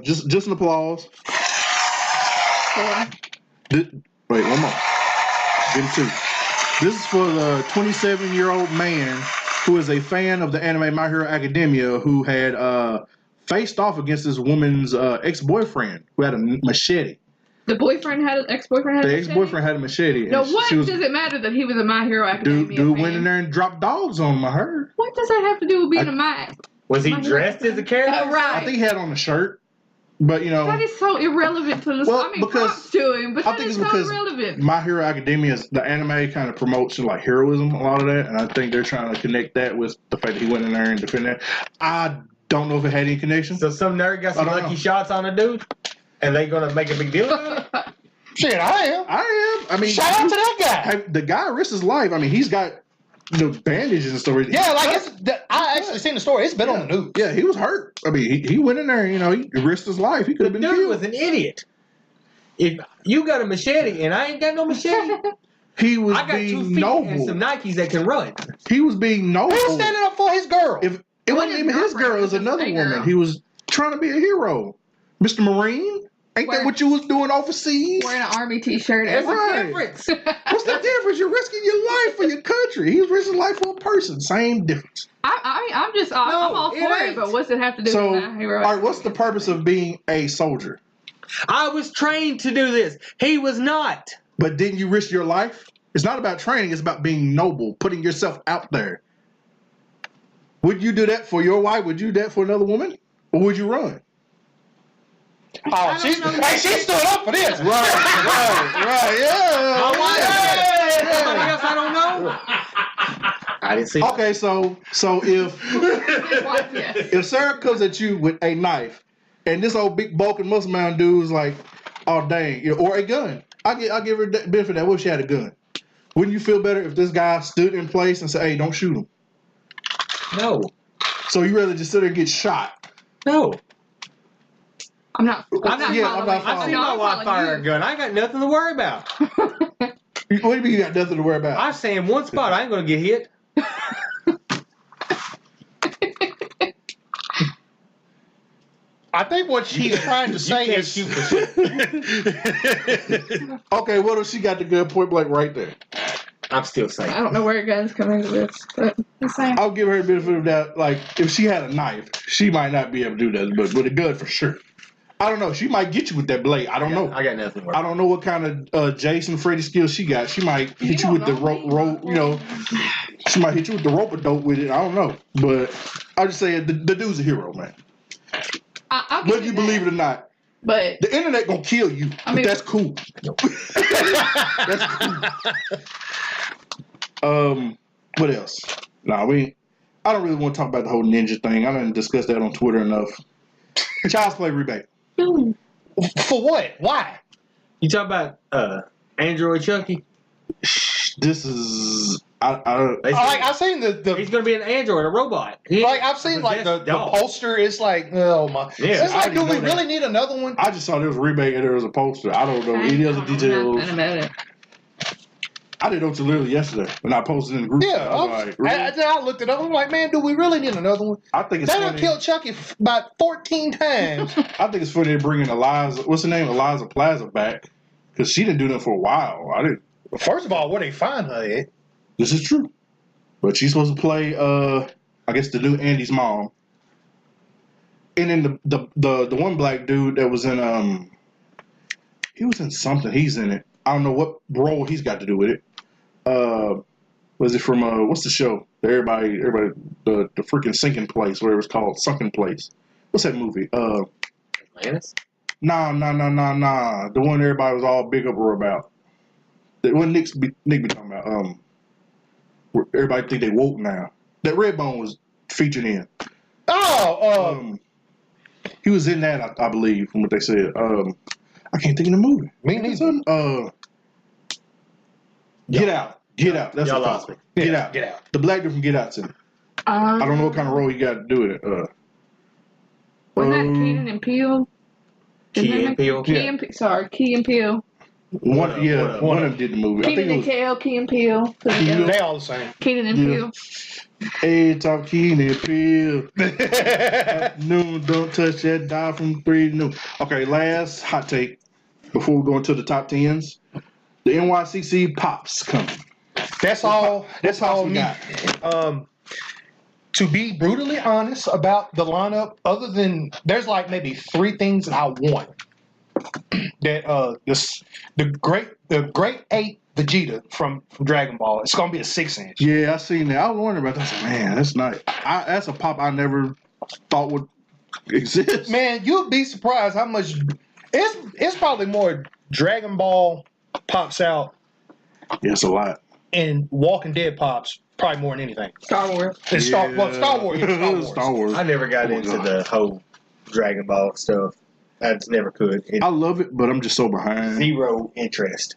Speaker 2: Just an applause. Wait, one more. Get it too. This is for the 27-year-old man who is a fan of the anime My Hero Academia who had faced off against this woman's ex-boyfriend who had a machete.
Speaker 3: The ex-boyfriend had a machete?
Speaker 2: The ex-boyfriend had a machete.
Speaker 3: No, what does it matter that he was a My Hero Academia
Speaker 2: Dude
Speaker 3: fan?
Speaker 2: went in there and dropped dogs on him, I heard.
Speaker 3: What does that have to do with being a My?
Speaker 4: Was he dressed as a character?
Speaker 3: Right.
Speaker 2: I think he had on a shirt, but
Speaker 3: that is so irrelevant to the story. Props to him, but that is so irrelevant.
Speaker 2: My Hero Academia, the anime kind of promotes like heroism, a lot of that, and I think they're trying to connect that with the fact that he went in there and defended that. I don't know if it had any connection.
Speaker 4: So some nerd got some lucky shots on a dude, and they gonna make a big deal about it?
Speaker 1: Shit, I am.
Speaker 2: I mean,
Speaker 1: shout out to that guy.
Speaker 2: The guy risked his life. I mean, he's got bandages and stuff.
Speaker 1: Yeah, I actually seen the story. It's been on the news.
Speaker 2: Yeah, he was hurt. I mean, he went in there. He risked his life. He could have been
Speaker 4: killed.
Speaker 2: killed.
Speaker 4: Was an idiot. if you got a machete and I ain't got no machete,
Speaker 2: He was
Speaker 4: I got 2
Speaker 2: being
Speaker 4: feet and
Speaker 2: noble.
Speaker 4: some Nikes that can run.
Speaker 2: He was being noble.
Speaker 1: He was standing up for his girl.
Speaker 2: If it wasn't even his girl, it was another woman. He was trying to be a hero. Mr. Marine, ain't that what you was doing overseas?
Speaker 3: Wearing an army T-shirt.
Speaker 4: That's
Speaker 2: Right.
Speaker 4: the difference.
Speaker 2: What's the difference? You're risking your life for your country. He was risking life for a person. Same difference.
Speaker 3: I'm all
Speaker 4: it
Speaker 3: for it,
Speaker 4: ain't.
Speaker 3: but what's it have to do
Speaker 2: So,
Speaker 3: with my hero?
Speaker 2: all right, what's the purpose of being a soldier?
Speaker 4: I was trained to do this. He was not.
Speaker 2: But didn't you risk your life? It's not about training. It's about being noble, putting yourself out there. Would you do that for your wife? Would you do that for another woman? Or would you run?
Speaker 1: Oh, she stood up for this.
Speaker 2: Right, yeah.
Speaker 4: My wife.
Speaker 2: Yeah.
Speaker 4: Somebody else I don't know. I didn't see.
Speaker 2: Okay, so if Sarah comes at you with a knife, and this old big bulking muscle man dude's like, oh dang, or a gun, I'll give her the benefit of that. What if she had a gun? Wouldn't you feel better if this guy stood in place and said, hey, don't shoot him?
Speaker 4: No.
Speaker 2: So you rather just sit there and get shot?
Speaker 4: No.
Speaker 3: I'm not
Speaker 2: I'm not
Speaker 3: following.
Speaker 4: I see my wife fire a gun. I ain't got nothing to worry about.
Speaker 2: What do you mean you got nothing to worry about?
Speaker 4: I stay in one spot. I ain't gonna get hit.
Speaker 1: I think what she's trying to say is
Speaker 4: shoot for shit.
Speaker 2: Okay, what if she got the gun point blank right there?
Speaker 4: I'm still safe.
Speaker 3: I don't know where guns come into this, but the same.
Speaker 2: I'll give her a benefit of that. Like, if she had a knife, she might not be able to do that, but with a gun for sure. I don't know. She might get you with that blade. I don't know.
Speaker 4: I got nothing to worry
Speaker 2: I don't know what kind of Jason Freddy skills she got. She might hit you with the rope. You know, she might hit you with the rope a dope with it. I don't know, but I just say the dude's a hero, man.
Speaker 3: I'll
Speaker 2: Whether you believe it or not,
Speaker 3: but
Speaker 2: the internet gonna kill you.
Speaker 3: I mean,
Speaker 2: but that's cool. That's cool. What else? Nah, I don't really want to talk about the whole ninja thing. I didn't discuss that on Twitter enough. Child's Play remake.
Speaker 1: for what? Why?
Speaker 4: You talk about Android Chucky?
Speaker 2: This is
Speaker 1: Like I've seen the
Speaker 4: He's gonna be an android, a robot.
Speaker 1: like I've seen like the poster. It's like, oh my.
Speaker 4: Yeah,
Speaker 1: It's like, do we really need another one?
Speaker 2: I just saw there was a remake and there was a poster. I don't know any other details.
Speaker 3: Nothing about it.
Speaker 2: I didn't know till literally yesterday when I posted in the group.
Speaker 1: Yeah,
Speaker 2: I was like, really?
Speaker 1: I looked it up. I'm like, man, do we really need another one?
Speaker 2: I think it's
Speaker 1: They done
Speaker 2: funny.
Speaker 1: killed Chucky about 14 times.
Speaker 2: I think it's funny they're bringing Eliza. What's her name? Eliza Plaza back because she didn't do that for a while. I didn't.
Speaker 1: First of all, where they find her at?
Speaker 2: This is true, but she's supposed to play. I guess the new Andy's mom. And then the one black dude that was in he was in something. He's in it. I don't know what role he's got to do with it. Was it from what's the show? Everybody, the freaking sinking place, whatever it's called, sunken place. What's that movie?
Speaker 4: Atlantis?
Speaker 2: Nah. The one everybody was all big uproar about. The one Nick be talking about. Where everybody think they woke now. That Redbone was featured in. He was in that, I believe, from what they said. I can't think of the movie.
Speaker 1: Me neither.
Speaker 2: Get Out. Get Out. That's
Speaker 4: y'all
Speaker 2: what
Speaker 4: lost me.
Speaker 2: Get Out.
Speaker 1: Get Out.
Speaker 2: The black dude from Get Out's in it. I don't know what kind of role he got to do with it.
Speaker 3: Wasn't that Keenan and Peele?
Speaker 4: Key and Peele?
Speaker 3: Key and Peele.
Speaker 2: One of them did the movie. I
Speaker 3: Keenan
Speaker 2: think
Speaker 3: and Kale, Key and Peele.
Speaker 1: They all the same.
Speaker 3: Keenan and Peele.
Speaker 2: Hey, talk Keenan Peele. Noon, don't touch that dial from 3 to noon. Okay, last hot take before we go into the top 10s. The NYCC Pops coming.
Speaker 1: That's all. That's all
Speaker 2: we
Speaker 1: me.
Speaker 2: got.
Speaker 1: To be brutally honest about the lineup, other than there's like maybe 3 things that I want. That the great 8 Vegeta from Dragon Ball. It's gonna be a 6-inch.
Speaker 2: Yeah, I seen that. I was wondering about that. I said, man, that's nice. That's a pop I never thought would exist.
Speaker 1: Man, you'd be surprised how much. It's probably more Dragon Ball pops out
Speaker 2: Yeah, it's a lot.
Speaker 1: and Walking Dead pops probably more than anything.
Speaker 3: Star Wars.
Speaker 1: And Star Wars.
Speaker 2: Star Wars.
Speaker 4: I never got into the whole Dragon Ball stuff. I just never could.
Speaker 2: I love it, but I'm just so behind.
Speaker 4: Zero interest.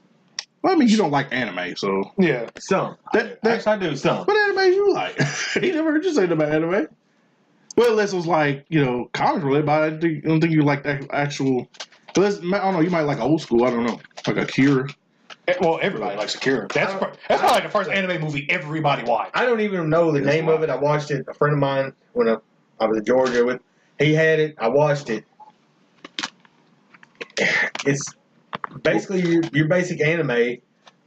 Speaker 2: Well, I mean, you don't like anime, so.
Speaker 1: Yeah.
Speaker 4: Some.
Speaker 2: That-
Speaker 4: Actually, I do some.
Speaker 2: What anime you like? He never heard you say about anime. Well, unless it was like, comics related, but I don't think you like the actual I don't know. You might like old school. I don't know, like Akira.
Speaker 1: Well, everybody likes Akira. That's probably the first anime movie everybody watched.
Speaker 4: I don't even know the name of it. I watched it. A friend of mine, when I was in Georgia with, he had it. I watched it. It's basically your basic anime,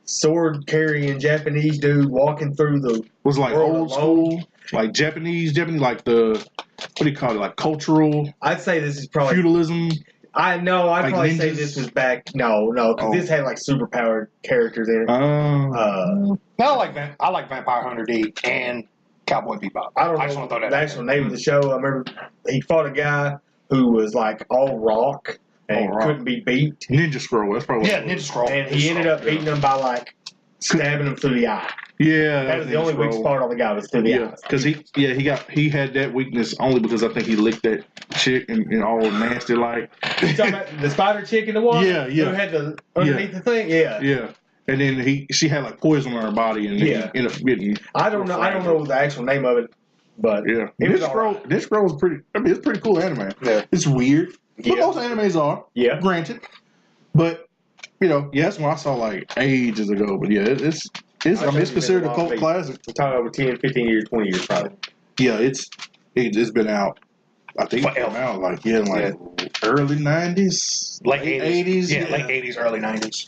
Speaker 4: sword carrying Japanese dude walking through the
Speaker 2: Was like
Speaker 4: world
Speaker 2: old
Speaker 4: alone.
Speaker 2: school, like Japanese, like the what do you call it, like cultural
Speaker 4: I'd say this is probably
Speaker 2: feudalism.
Speaker 4: I'd
Speaker 2: Like
Speaker 4: probably say
Speaker 2: ninjas?
Speaker 4: this was back. No, because this had like superpowered characters in it.
Speaker 2: Oh,
Speaker 1: I like Vampire Hunter D and Cowboy Bebop.
Speaker 4: I don't
Speaker 1: just
Speaker 4: know
Speaker 1: want to throw that
Speaker 4: the
Speaker 1: out
Speaker 4: actual name of the show. I remember he fought a guy who was like all rock and
Speaker 2: All rock.
Speaker 4: couldn't be beat,
Speaker 2: Ninja Scroll. That's probably
Speaker 1: there. Yeah, Ninja Scroll.
Speaker 4: and he ended up beating him by like stabbing him through the eye.
Speaker 2: Yeah,
Speaker 4: That was the
Speaker 2: Ninja
Speaker 4: only weak
Speaker 2: Scroll.
Speaker 4: spot on the guy was through the
Speaker 2: Yeah,
Speaker 4: eyes.
Speaker 2: because he had that weakness only because I think he licked that chick and all nasty like.
Speaker 4: You talking about the spider chick in the water?
Speaker 2: Yeah, yeah.
Speaker 4: Who had the underneath the thing? Yeah.
Speaker 2: Yeah, and then she had like poison on her body and then
Speaker 4: Yeah.
Speaker 2: he ended up getting.
Speaker 4: I don't know the actual name of it, but
Speaker 2: Yeah,
Speaker 4: it was
Speaker 2: this scroll is pretty. I mean, it's pretty cool anime.
Speaker 1: Yeah.
Speaker 2: It's weird, but
Speaker 4: Yeah.
Speaker 2: most animes are.
Speaker 4: Yeah.
Speaker 2: Granted, but that's one I saw like ages ago. But yeah, it's considered a cult classic.
Speaker 4: We're talking over 10, 15 years, 20 years probably.
Speaker 2: Yeah, it's been out. I think it came out like early 90s,
Speaker 1: late
Speaker 2: 80s.
Speaker 1: Yeah, late 80s, early 90s.